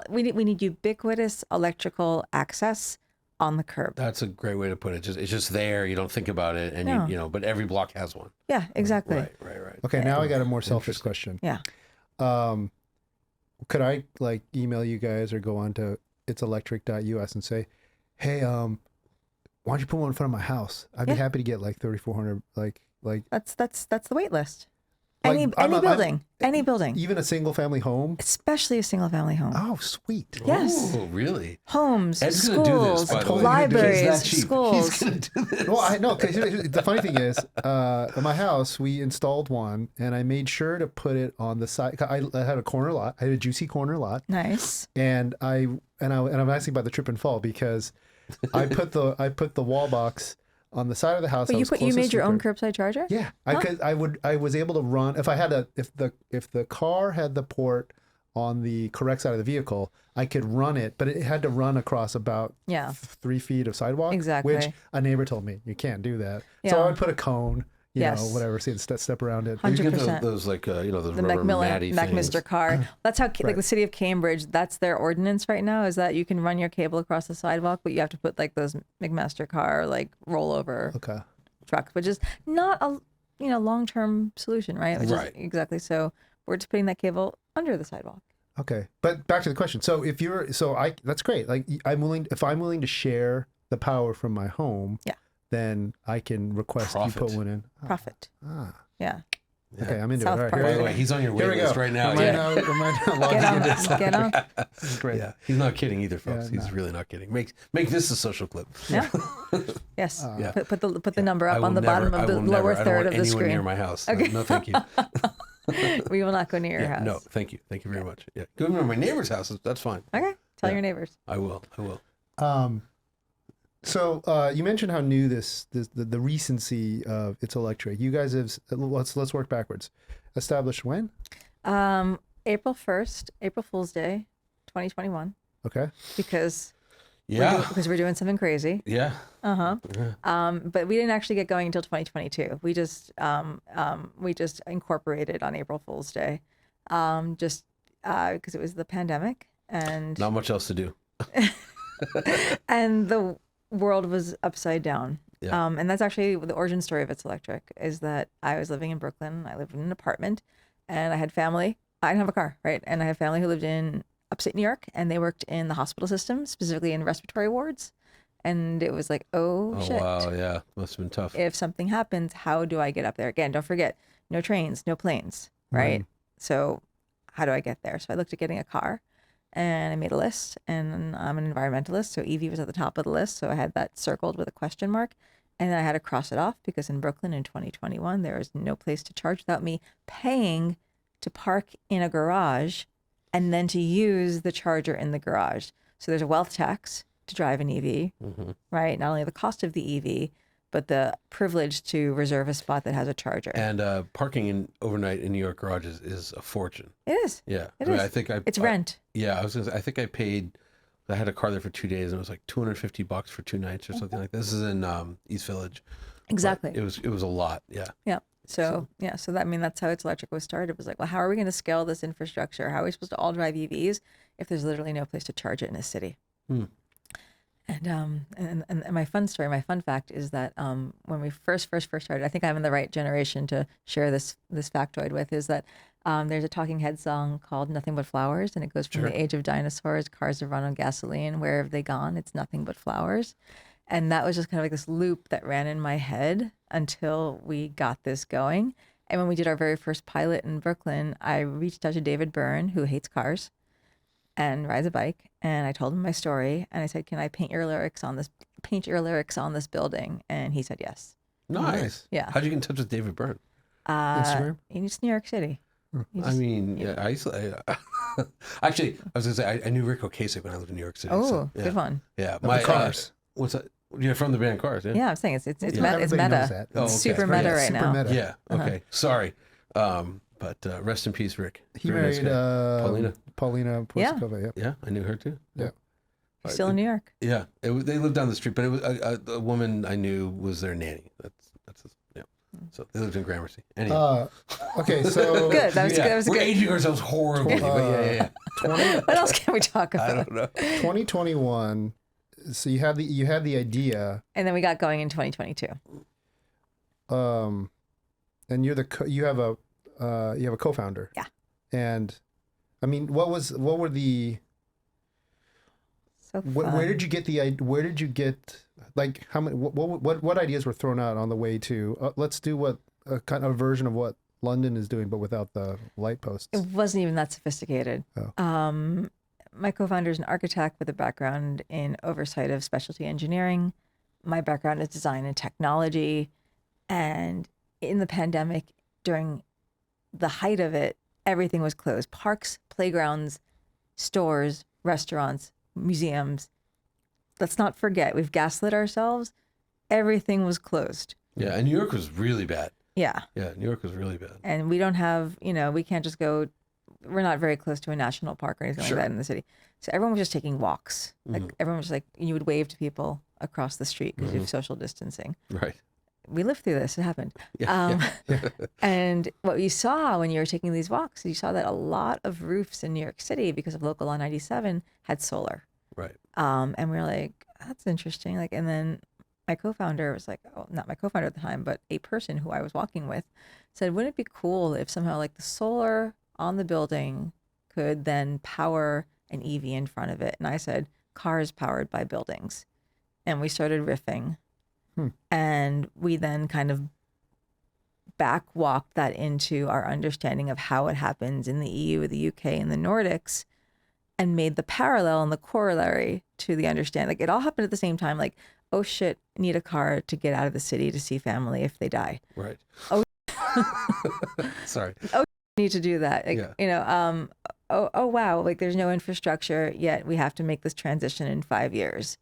we need ubiquitous electrical access on the curb. That's a great way to put it. It's just there. You don't think about it, and you know. But every block has one. Yeah, exactly. Right. Okay, now I got a more selfish question. Yeah. Could I like email you guys or go on to itselectric.us and say, hey, why don't you put one in front of my house? I'd be happy to get like 3,400. Like that's the wait list. Like, Any building. Even a single family home? Especially a single family home. Oh, sweet. Yes. Oh, really? Homes, Ed's schools, gonna do this, by the way. libraries, He's schools. He's going to do this. Well, I know, because the funny thing is, at my house, we installed one, and I made sure to put it on the side. I had a corner lot. I had a juicy corner lot. Nice. And I'm asking about the trip and fall because I put the wall box on the side of the house. But you made your own curbside charger? Yeah, I was able to run if the car had the port on the correct side of the vehicle, I could run it, but it had to run across about 3 feet of sidewalk. Exactly. Which a neighbor told me you can't do that. Yeah. So I would put a cone, you know, whatever, see step around it. 100%. You get those like those the rubber matty things. McMister car. That's how like the city of Cambridge. That's their ordinance right now. Is that you can run your cable across the sidewalk, but you have to put like those McMaster car like rollover trucks, which is not a long-term solution, right? Which is exactly. So we're just putting that cable under the sidewalk. Okay, but back to the question. So that's great. Like if I'm willing to share the power from my home. Yeah. Then I can request you put one in. Profit. Yeah. Okay, I'm into South it. All right, Park. By the way, he's on your here wait we list go. right now. Am I now logged Get into this? on. Get on. This is great. Yeah, he's not kidding either, folks. Yeah, He's really not kidding. Make this a social clip. Yeah. Yes. Yeah. Put the number I up will on the never- bottom of I the will lower never- I don't third want of the anyone screen. near my house. Okay. No, thank you. We will not go near your Yeah, house. no, thank you. Thank you very much. Yeah, go to my neighbor's house. That's fine. Okay. Tell Yeah. your neighbors. I will. So you mentioned how new the recency of It's Electric. You guys have let's work backwards. Established when? April 1st, April Fool's Day, 2021, Okay. because Yeah. because we're doing something crazy. Yeah. But we didn't actually get going until 2022. We just incorporated on April Fool's Day, just because it was the pandemic and Not much else to do. and the world was upside down. Yeah. And that's actually the origin story of It's Electric, is that I was living in Brooklyn. I lived in an apartment and I had family. I didn't have a car, right? And I had family who lived in upstate New York, and they worked in the hospital system, specifically in respiratory wards. And it was like, oh shit. Wow. Yeah. Must have been tough. If something happens, how do I get up there? Again, don't forget, no trains, no planes, right? So how do I get there? So I looked at getting a car, and I made a list, and I'm an environmentalist, so EV was at the top of the list. So I had that circled with a question mark, and then I had to cross it off because in Brooklyn in 2021, there was no place to charge without me paying to park in a garage and then to use the charger in the garage. So there's a wealth tax to drive an EV, right? Not only the cost of the EV, but the privilege to reserve a spot that has a charger. And parking overnight in New York garages is a fortune. It is. Yeah. It I mean, is. I think It's rent. Yeah. I was gonna say, I think I paid. I had a car there for 2 days, and it was like $250 for 2 nights or something like that. This is in East Village. Exactly. But it was a lot. Yeah. Yeah. So that's how It's Electric was started. It was like, well, how are we going to scale this infrastructure? How are we supposed to all drive EVs if there's literally no place to charge it in a city? And my fun story, my fun fact is that when we first started, I think I'm in the right generation to share this factoid with, is that there's a Talking Heads song called "Nothing But Flowers," and it goes from the age of dinosaurs, cars have run on gasoline, where have they gone? It's nothing but flowers. And that was just kind of like this loop that ran in my head until we got this going. And when we did our very first pilot in Brooklyn, I reached out to David Byrne, who hates cars and rides a bike, and I told him my story, and I said, "Can I paint your lyrics on this building?" And he said yes. Nice. Yeah. How'd you get in touch with David Byrne? Instagram? He's New York City. I mean, yeah, actually, I was gonna say I knew Rick Ocasek when I lived in New York City. Oh, so, yeah. good one. Yeah, The Cars. What's that? Yeah, from the band Cars. Yeah. Yeah, I'm saying it's Not meta. It's everybody knows meta. that. Oh, It's okay. super It's very- meta right super now. meta. Yeah. Okay. Sorry. But rest in peace, Rick. He Very nice married guy. Paulina Yeah. Porskova. Yep. Yeah, I knew her too. Yeah. Still in New York. Yeah, they lived down the street, but it was a woman I knew was their nanny. Yeah. So they lived in Gramercy. Anyway, Okay, so Good. That was yeah, good. That was we're good. aging ourselves horribly. but yeah. 20, What else can we talk I about? don't know. 2021. So you had the idea, And then we got going in 2022. and you have a co-founder. Yeah. And I mean, what were the So where did you get like how many what ideas were thrown out on the way to let's do what a kind of version of what London is doing but without the light posts? It wasn't even that sophisticated. Oh. My co-founder is an architect with a background in oversight of specialty engineering. My background is design and technology. And in the pandemic, during the height of it, everything was closed. Parks, playgrounds, stores, restaurants, museums. Let's not forget, we've gaslit ourselves. Everything was closed. Yeah, and New York was really bad. Yeah. Yeah, New York was really bad. And we don't have, we can't just go, we're not very close to a national park or anything Sure. like that in the city. So everyone was just taking walks. Like everyone was just like, you would wave to people across the street because you have social distancing. Right. We lived through this. It happened. Yeah. And what you saw when you were taking these walks, you saw that a lot of roofs in New York City, because of local law 97, had solar. Right. And we were like, that's interesting. Like, and then my co-founder was like, oh, not my co-founder at the time, but a person who I was walking with said, wouldn't it be cool if somehow like the solar on the building could then power an EV in front of it? And I said, cars powered by buildings. And we started riffing. And we then kind of backwalked that into our understanding of how it happens in the EU, the UK, and the Nordics, and made the parallel and the corollary to the understanding. Like it all happened at the same time. Like, oh shit, need a car to get out of the city to see family if they die. Right. Oh, sorry. Oh, need to do that. Like, Yeah. you know, oh wow, like there's no infrastructure yet. We have to make this transition in 5 years.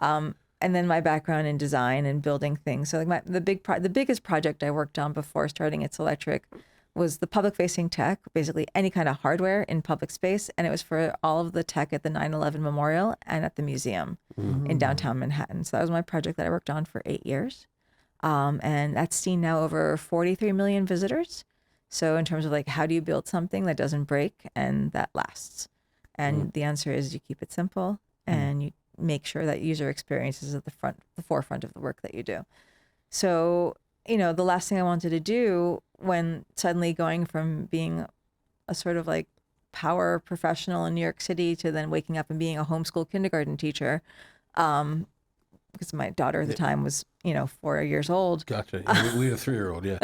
And then my background in design and building things. So like the biggest project I worked on before starting It's Electric was the public facing tech, basically any kind of hardware in public space. And it was for all of the tech at the 9/11 Memorial and at the museum in downtown Manhattan. So that was my project that I worked on for 8 years. And that's seen now over 43 million visitors. So in terms of like, how do you build something that doesn't break and that lasts? And the answer is you keep it simple and you make sure that user experience is at the forefront of the work that you do. So, you know, the last thing I wanted to do when suddenly going from being a sort of like power professional in New York City to then waking up and being a homeschool kindergarten teacher, because my daughter at the time was, 4 years old. Gotcha. We had a 3-year-old, yeah.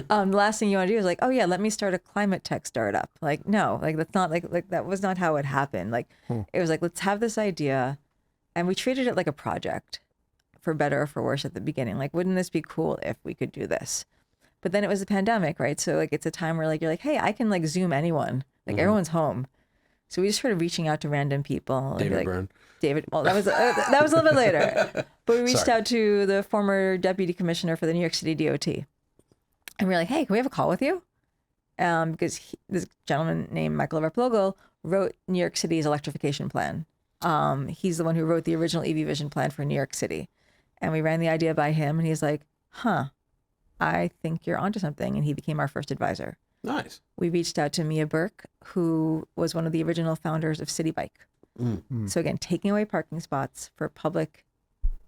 The last thing you want to do is like, oh yeah, let me start a climate tech startup. Like, no, like that's not like that was not how it happened. Like it was like, let's have this idea. And we treated it like a project, for better or for worse at the beginning. Like, wouldn't this be cool if we could do this? But then it was a pandemic, right? So like, it's a time where like, you're like, hey, I can like Zoom anyone. Like everyone's home. So we just started reaching out to random people. David like, Byrne. David, well, that was a little bit later. But we reached out to the former deputy commissioner for the New York City DOT. And we were like, hey, can we have a call with you? Because this gentleman named Michael Verplogel wrote New York City's electrification plan. He's the one who wrote the original EV vision plan for New York City. And we ran the idea by him and he's like, I think you're onto something. And he became our first advisor. Nice. We reached out to Mia Burke, who was one of the original founders of City Bike. So again, taking away parking spots for public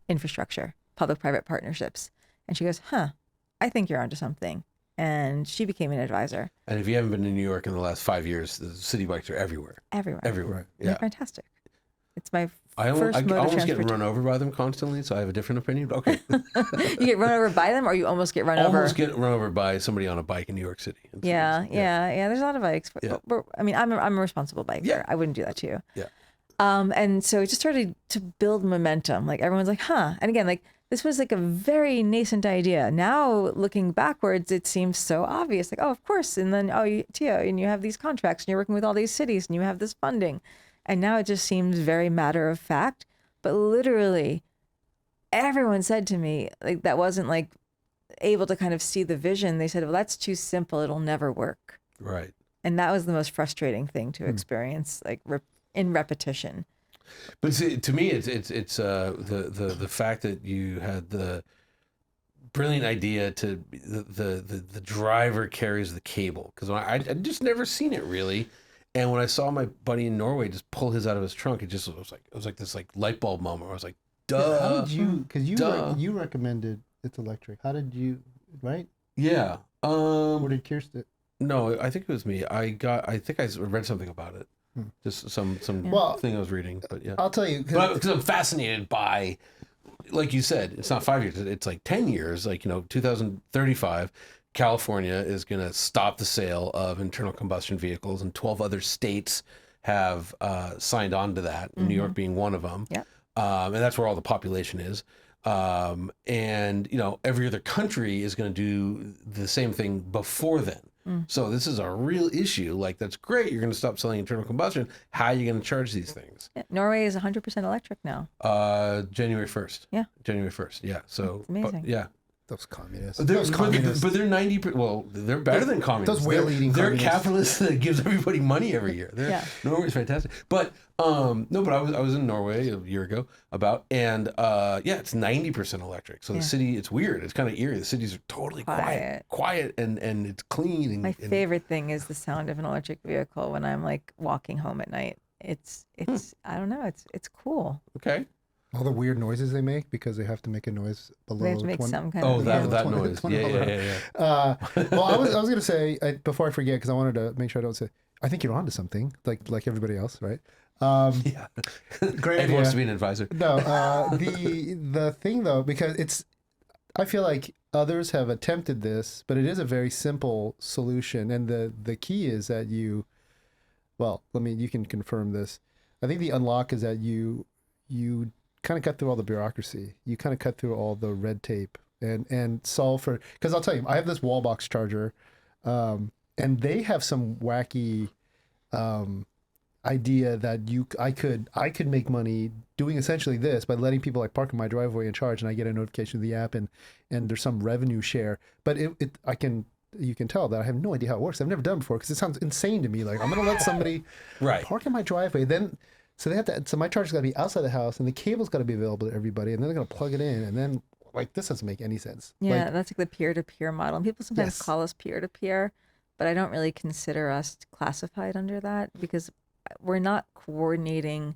infrastructure, public-private partnerships. And she goes, I think you're onto something. And she became an advisor. And if you haven't been to New York in the last 5 years, the city bikes are everywhere. Everywhere. Yeah. They're fantastic. It's my I first mode of almost get transportation. run over by them constantly, so I have a different opinion. But okay. You get run over by them, or you almost get run over? Almost get run over by somebody on a bike in New York City. Yeah. There's a lot of bikes. Yeah. I'm a responsible biker. Yeah. I wouldn't do that to you. Yeah. And so it just started to build momentum. Like everyone's like, And again, like this was like a very nascent idea. Now looking backwards, it seems so obvious. Like, oh, of course. And then, Tiya, and you have these contracts and you're working with all these cities and you have this funding. And now it just seems very matter of fact. But literally everyone said to me, like, that wasn't like able to kind of see the vision. They said, well, that's too simple. It'll never work. Right. And that was the most frustrating thing to experience, like in repetition. But see, to me, it's the fact that you had the brilliant idea to the driver carries the cable, because I just never seen it really. And when I saw my buddy in Norway just pull his out of his trunk, it was like this like light bulb moment where I was like, duh. How did you? Because you duh. recommended It's Electric. How did you? Right? Yeah. Or did Kirsten? No, I think it was me. I think I read something about it. Just some thing I was reading, but yeah. I'll tell you. Because I'm fascinated by, like you said, it's not 5 years, it's like 10 years. Like, 2035, California is going to stop the sale of internal combustion vehicles, and 12 other states have signed on to that, New York being one of them. Yeah. And that's where all the population is. And, every other country is going to do the same thing before then. So this is a real issue. Like, that's great. You're going to stop selling internal combustion. How are you going to charge these things? Yeah. Norway is 100% electric now. January 1st. Yeah. January 1st. Yeah. So, it's amazing. Yeah. Those communists. But they're 90%. Well, they're better than communists. Those whale-eating They're communists. capitalists that gives everybody money every year. Norway's fantastic. But but I was in Norway a year ago and it's 90% electric. So the city, it's weird. It's kind of eerie. The cities are totally quiet, and it's clean. And, My favorite thing is the sound of an electric vehicle when I'm like walking home at night. It's I don't know. It's cool. Okay. All the weird noises they make because they have to make a noise below. They have to make 20, some kind Oh, of that 20 noise. 20 Yeah. Well, I was going to say before I forget, because I wanted to make sure I don't say. I think you're onto something, like everybody else, right? Yeah. Great. Ed wants to be an advisor. No, the thing though, because I feel like others have attempted this, but it is a very simple solution. And the key is that you can confirm this. I think the unlock is that you kind of cut through all the bureaucracy. You kind of cut through all the red tape and solve for, because I'll tell you, I have this wall box charger, and they have some wacky idea that I could make money doing essentially this by letting people like park in my driveway and charge, and I get a notification of the app, and there's some revenue share. But you can tell that I have no idea how it works. I've never done it before because it sounds insane to me. Like, I'm gonna let somebody park in my driveway, then so they have to. So my charger's got to be outside the house, and the cable's got to be available to everybody, and then they're gonna plug it in, and then like this doesn't make any sense. Yeah, like, that's like the peer-to-peer model. And people sometimes call us peer-to-peer, but I don't really consider us classified under that because we're not coordinating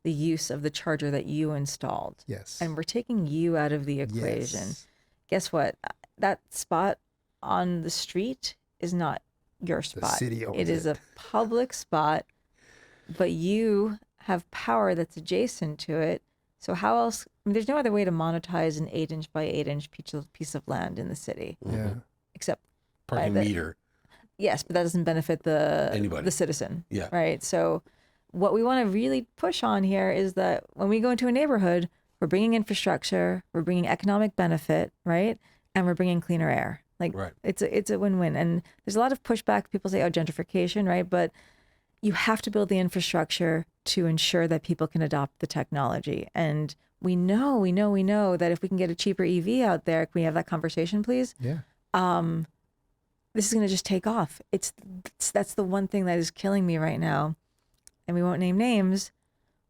the use of the charger that you installed. Yes. And we're taking you out of the equation. Yes. Guess what? That spot on the street is not your spot. city owns It is a public spot, but you have power that's adjacent to it. So how else? I mean, there's no other way to monetize an 8-inch by 8-inch piece of land in the city, Yeah. except Parking meter. Yes, but that doesn't benefit Anybody. the citizen. Yeah. Right. So what we want to really push on here is that when we go into a neighborhood, we're bringing infrastructure, we're bringing economic benefit, right? And we're bringing cleaner air. Like it's a win-win. And there's a lot of pushback. People say, oh, gentrification, right? But you have to build the infrastructure to ensure that people can adopt the technology. And we know that if we can get a cheaper EV out there, can we have that conversation, please? Yeah. This is going to just take off. That's the one thing that is killing me right now. And we won't name names,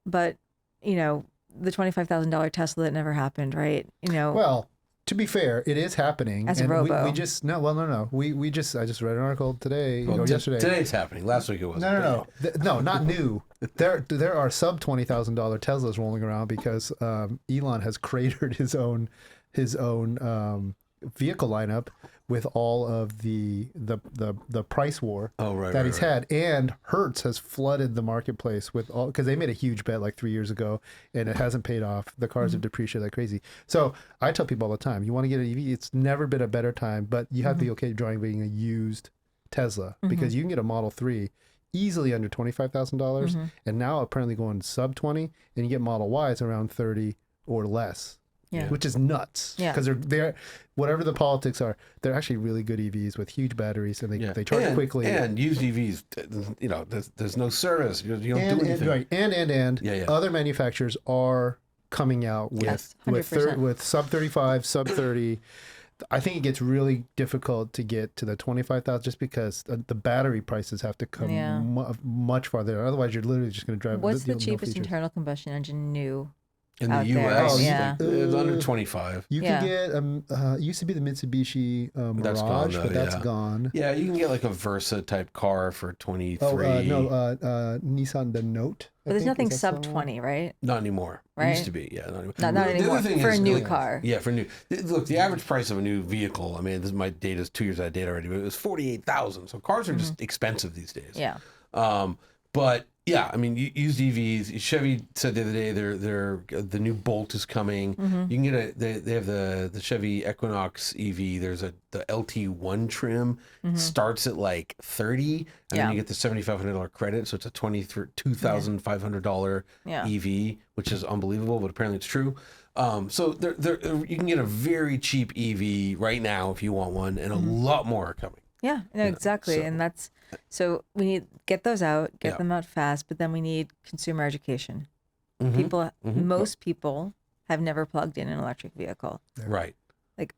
but you know, the $25,000 Tesla that never happened, right? You know, Well, to be fair, it is happening. As a and robo. We just no. I just read an article today Well, or yesterday. Today it's happening. Last week it wasn't. No. No, not new. There are sub $20,000 Teslas rolling around because Elon has cratered his own vehicle lineup with all of the price war that he's had, and Hertz has flooded the marketplace with all, because they made a huge bet like 3 years ago and it hasn't paid off. The cars have depreciated like crazy. So I tell people all the time, you want to get an EV, it's never been a better time, but you have to be okay driving a used Tesla because you can get a Model 3 easily under $25,000 and now apparently going sub 20, and you get Model Ys around 30 or less. Yeah. Which is nuts. Yeah. Because they're whatever the politics are, they're actually really good EVs with huge batteries, and they charge quickly. And used EVs, you know, there's no service. You don't do anything. Right. And other manufacturers are coming out with 100%. with sub 35, sub 30. I think it gets really difficult to get to the 25,000 just because the battery prices have to come much farther. Otherwise, you're literally just going to drive. what's the cheapest internal combustion engine new? In the out there? U.S., Oh, yeah. it's under 25. You can get it used to be the Mitsubishi Mirage, That's gone, though, but that's yeah. gone. Yeah, you can get like a Versa type car for 23. Nissan the Note. But there's nothing sub 20, right? Not anymore. It Right? used to be, yeah. Not anymore. Not The other anymore. thing For is, a new like, car. Yeah, for new. Look, the average price of a new vehicle, I mean, this is my data's 2 years out of data already, but it was $48,000. So cars are just expensive these days. Yeah. But yeah, I mean, used EVs. Chevy said the other day the new Bolt is coming. You can get they have the Chevy Equinox EV. There's the LT1 trim starts at like 30, and then you get the $7,500 credit, so it's a $22,500 EV, which is unbelievable, but apparently it's true. So you can get a very cheap EV right now if you want one, and a lot more are coming. Yeah, no, exactly. And that's, so we need get those out, get them out fast, but then we need consumer education. Most people have never plugged in an electric vehicle. Right. Like,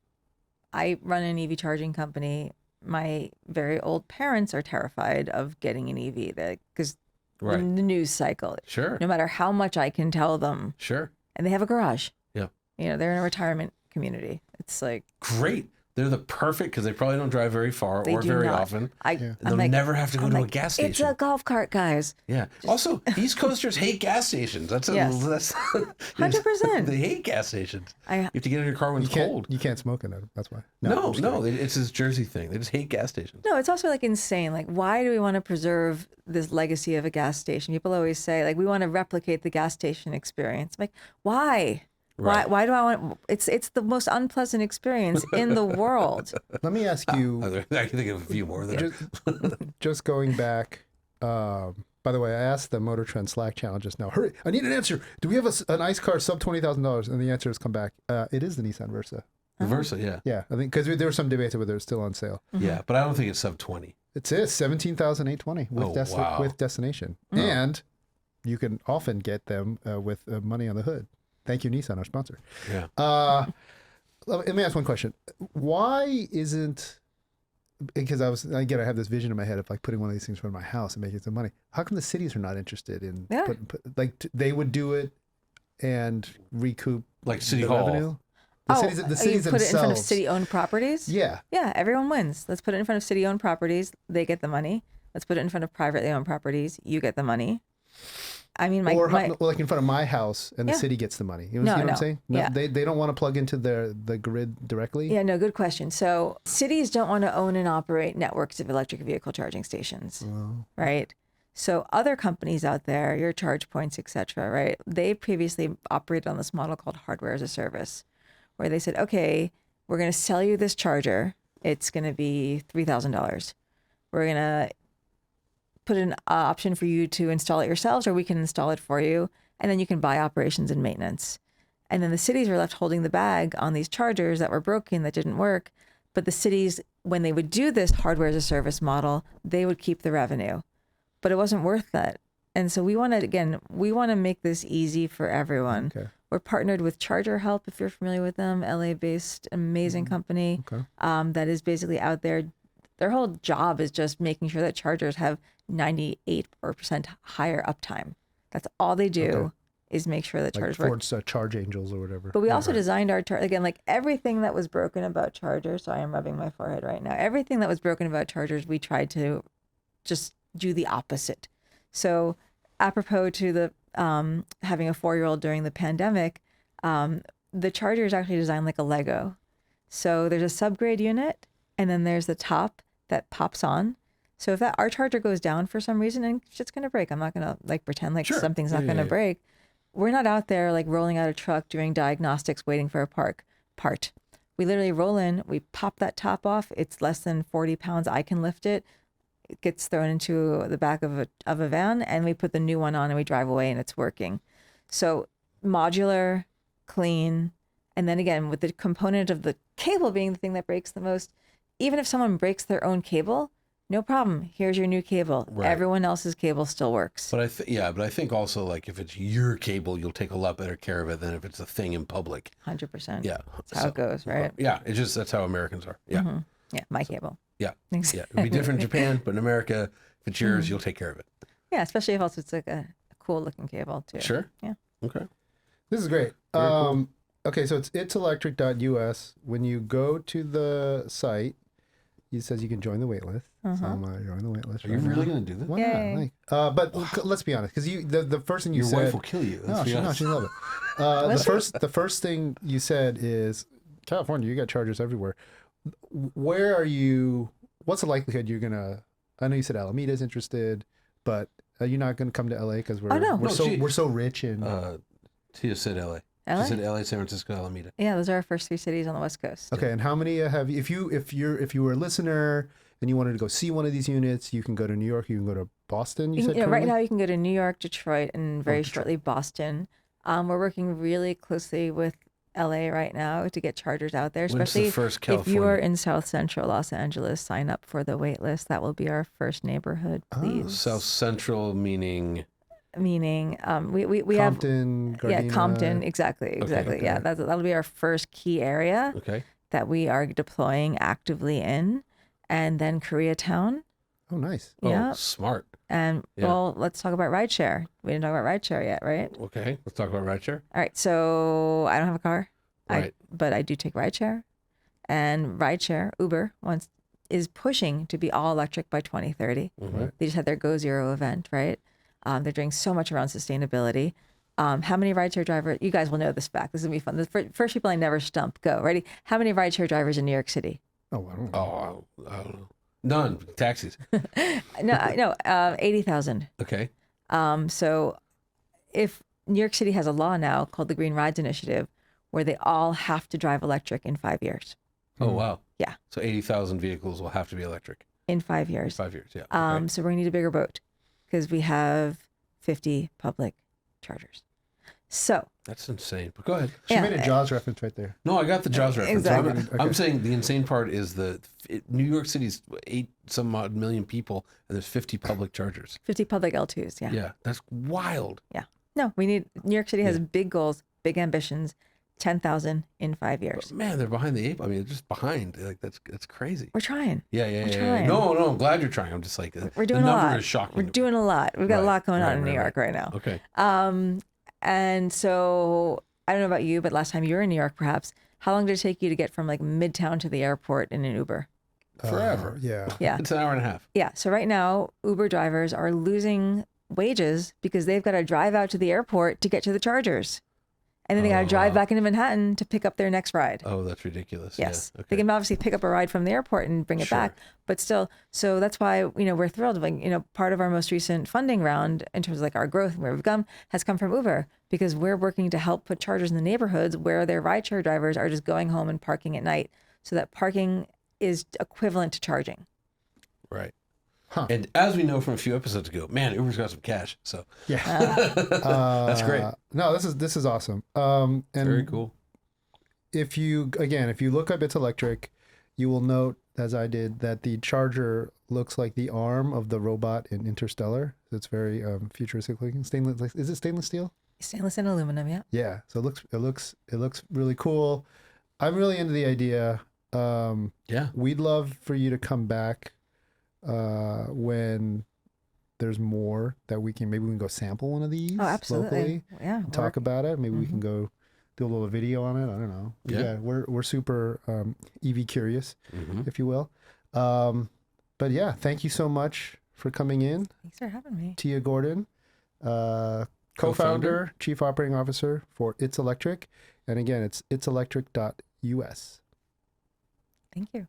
I run an EV charging company. My very old parents are terrified of getting an EV because the news cycle. Sure. No matter how much I can tell them. Sure. And they have a garage. Yeah. You know, they're in a retirement community. It's like, great. They're the perfect, because they probably don't drive very far or very often. They'll never have to go to a gas station. It's a golf cart, guys. Yeah. Also, East Coasters hate gas stations. That's 100%. They hate gas stations. You have to get in your car when it's cold. You can't smoke in it. That's why. No, it's this Jersey thing. They just hate gas stations. No, it's also like insane. Like, why do we want to preserve this legacy of a gas station? People always say, like, we want to replicate the gas station experience. I'm like, why? Right. Why do I want? It's the most unpleasant experience in the world. Let me ask you, I can think of a few more there. just going back. By the way, I asked the MotorTrend Slack channel just now. Hurry! I need an answer. Do we have a nice car sub $20,000? And the answer has come back. It is the Nissan Versa. The Versa, yeah. Yeah, I think because there were some debates whether it's still on sale. Yeah, but I don't think it's sub 20. It is 17,820 with wow. with destination, and you can often get them with money on the hood. Thank you, Nissan, our sponsor. Yeah. Let me ask one question. Why isn't, because I have this vision in my head of like putting one of these things in front of my house and making some money. How come the cities are not interested in they would do it and recoup Like City the Hall. revenue? The cities you themselves. put it in front of city-owned properties? Yeah. Yeah, everyone wins. Let's put it in front of city-owned properties. They get the money. Let's put it in front of privately owned properties. You get the money. I mean, like in front of my house and the Yeah. city gets the money. You know what I'm saying? No, Yeah. They don't want to plug into the grid directly. Yeah, no, good question. So cities don't want to own and operate networks of electric vehicle charging stations, right? So other companies out there, your charge points, et cetera, right? They previously operated on this model called hardware as a service, where they said, okay, we're going to sell you this charger. It's going to be $3,000. We're going to put an option for you to install it yourselves, or we can install it for you. And then you can buy operations and maintenance. And then the cities were left holding the bag on these chargers that were broken, that didn't work. But the cities, when they would do this hardware as a service model, they would keep the revenue. But it wasn't worth that. And so we want to make this easy for everyone. Okay. We're partnered with Charger Help, if you're familiar with them, LA-based amazing company that is basically out there. Their whole job is just making sure that chargers have 98% higher uptime. That's all they do is make sure that Like chargers work. Ford's Charge Angels or whatever. But we also designed our again, like everything that was broken about chargers. So I am rubbing my forehead right now. Everything that was broken about chargers, we tried to just do the opposite. So apropos to the having a 4-year-old during the pandemic, the charger is actually designed like a Lego. So there's a subgrade unit, and then there's the top that pops on. So if our charger goes down for some reason, and shit's gonna break, I'm not gonna like pretend like something's not gonna break. We're not out there like rolling out a truck, doing diagnostics, waiting for a part. We literally roll in, we pop that top off. It's less than 40 pounds. I can lift it. It gets thrown into the back of a van, and we put the new one on and we drive away, and it's working. So modular, clean. And then again, with the component of the cable being the thing that breaks the most, even if someone breaks their own cable, no problem. Here's your new cable. Right. Everyone else's cable still works. But I think also like if it's your cable, you'll take a lot better care of it than if it's a thing in public. 100%. Yeah. That's how it goes, right? Yeah. It's just, that's how Americans are. Yeah. Mm-hmm. Yeah. My cable. Yeah. Yeah. It'd be different in Japan, but in America, if it's yours, you'll take care of it. Yeah. Especially if also it's like a cool looking cable too. Sure. Yeah. Okay. This is great. Cool. Okay, so it's itselectric.us. When you go to the site, it says you can join the wait list. So I'm join the wait list. Are you really going to do that? Why Yay. not? But let's be honest, because the first thing you Your said, wife will kill you. No, Let's be she honest. love it. The first thing you said is California. You got chargers everywhere. Where are you? What's the likelihood you're gonna? I know you said Alameda's interested, but are you not gonna come to LA because we're so rich and Tia said LA. LA? She said LA, San Francisco, Alameda. Yeah. Those are our first 3 cities on the West Coast. Okay, and how many have you? If you were a listener and you wanted to go see one of these units, you can go to New York. You can go to Boston. You said right currently? now you can go to New York, Detroit, and very shortly Boston. We're working really closely with LA right now to get chargers out there, When's especially the first if you California? are in South Central Los Angeles. Sign up for the wait list. That will be our first neighborhood, please. South Central meaning Meaning, we Compton, have Gardena. Compton, exactly. okay. Yeah, that'll be our first key area okay. that we are deploying actively in, and then Koreatown. Oh, nice. Yeah. Oh, smart. And Yeah. well, let's talk about rideshare. We didn't talk about rideshare yet, right? Okay, let's talk about rideshare. All right. So I don't have a car, Right. but I do take rideshare, and rideshare Uber is pushing to be all electric by 2030. Mhm. They just had their Go Zero event, right? They're doing so much around sustainability. How many rideshare drivers? You guys will know this fact. This is gonna be fun. The first people I never stump. Go ready. How many rideshare drivers in New York City? Oh, I don't know. Oh, I don't know. None. Taxis. No, 80,000. Okay. So if New York City has a law now called the Green Rides Initiative, where they all have to drive electric in 5 years. Oh, wow. Yeah. So 80,000 vehicles will have to be electric. In 5 years. 5 years, yeah. Okay. So we're going to need a bigger boat because we have 50 public chargers. So That's insane. But go ahead. She made a Jaws reference right there. No, I got the Jaws reference. Exactly. I'm saying the insane part is New York City's 8 some odd million people, and there's 50 public chargers. 50 public L2s. Yeah. Yeah, that's wild. Yeah. No, New York City has big goals, big ambitions, 10,000 in 5 years. But man, they're behind the ape. I mean, they're just behind. Like that's crazy. We're trying. Yeah. trying. No, I'm glad you're trying. I'm just like We're doing the a number lot. is shocking. We're doing a lot. We've got a lot going on in New right. York right now. Okay. And so I don't know about you, but last time you were in New York, perhaps, how long did it take you to get from like Midtown to the airport in an Uber? Forever. Yeah. Yeah. It's an hour and a half. Yeah. So right now, Uber drivers are losing wages because they've got to drive out to the airport to get to the chargers. And then they got to drive back into Manhattan to pick up their next ride. Oh, that's ridiculous. Yes. Yeah. Okay. They can obviously pick up a ride from the airport and bring it back, but still, so that's why, we're thrilled. Like, part of our most recent funding round in terms of like our growth and where we've come has come from Uber because we're working to help put chargers in the neighborhoods where their rideshare drivers are just going home and parking at night so that parking is equivalent to charging. Right. Huh. And as we know from a few episodes ago, man, Uber's got some cash. So Yeah. that's great. No, this is awesome. And Very cool. If you look up It's Electric, you will note, as I did, that the charger looks like the arm of the robot in Interstellar. It's very futuristic looking. Stainless. Is it stainless steel? Stainless and aluminum, yeah. Yeah. So it looks really cool. I'm really into the idea. Yeah. We'd love for you to come back when there's more that we can go sample one of these. Oh, absolutely. Locally, Yeah. talk about it. Maybe we can go do a little video on it. I don't know. Yeah. We're super EV curious, if you will. But yeah, thank you so much for coming in. Thanks for having me. Tiya Gordon, co-founder, chief operating officer for It's Electric. And again, it's itselectric.us. Thank you.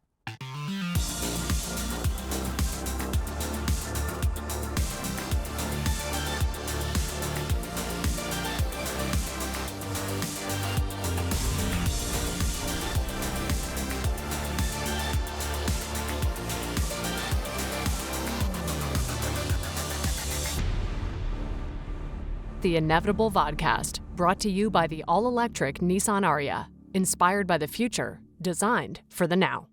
The Inevitable Vodcast, brought to you by the all-electric Nissan Ariya. Inspired by the future, designed for the now.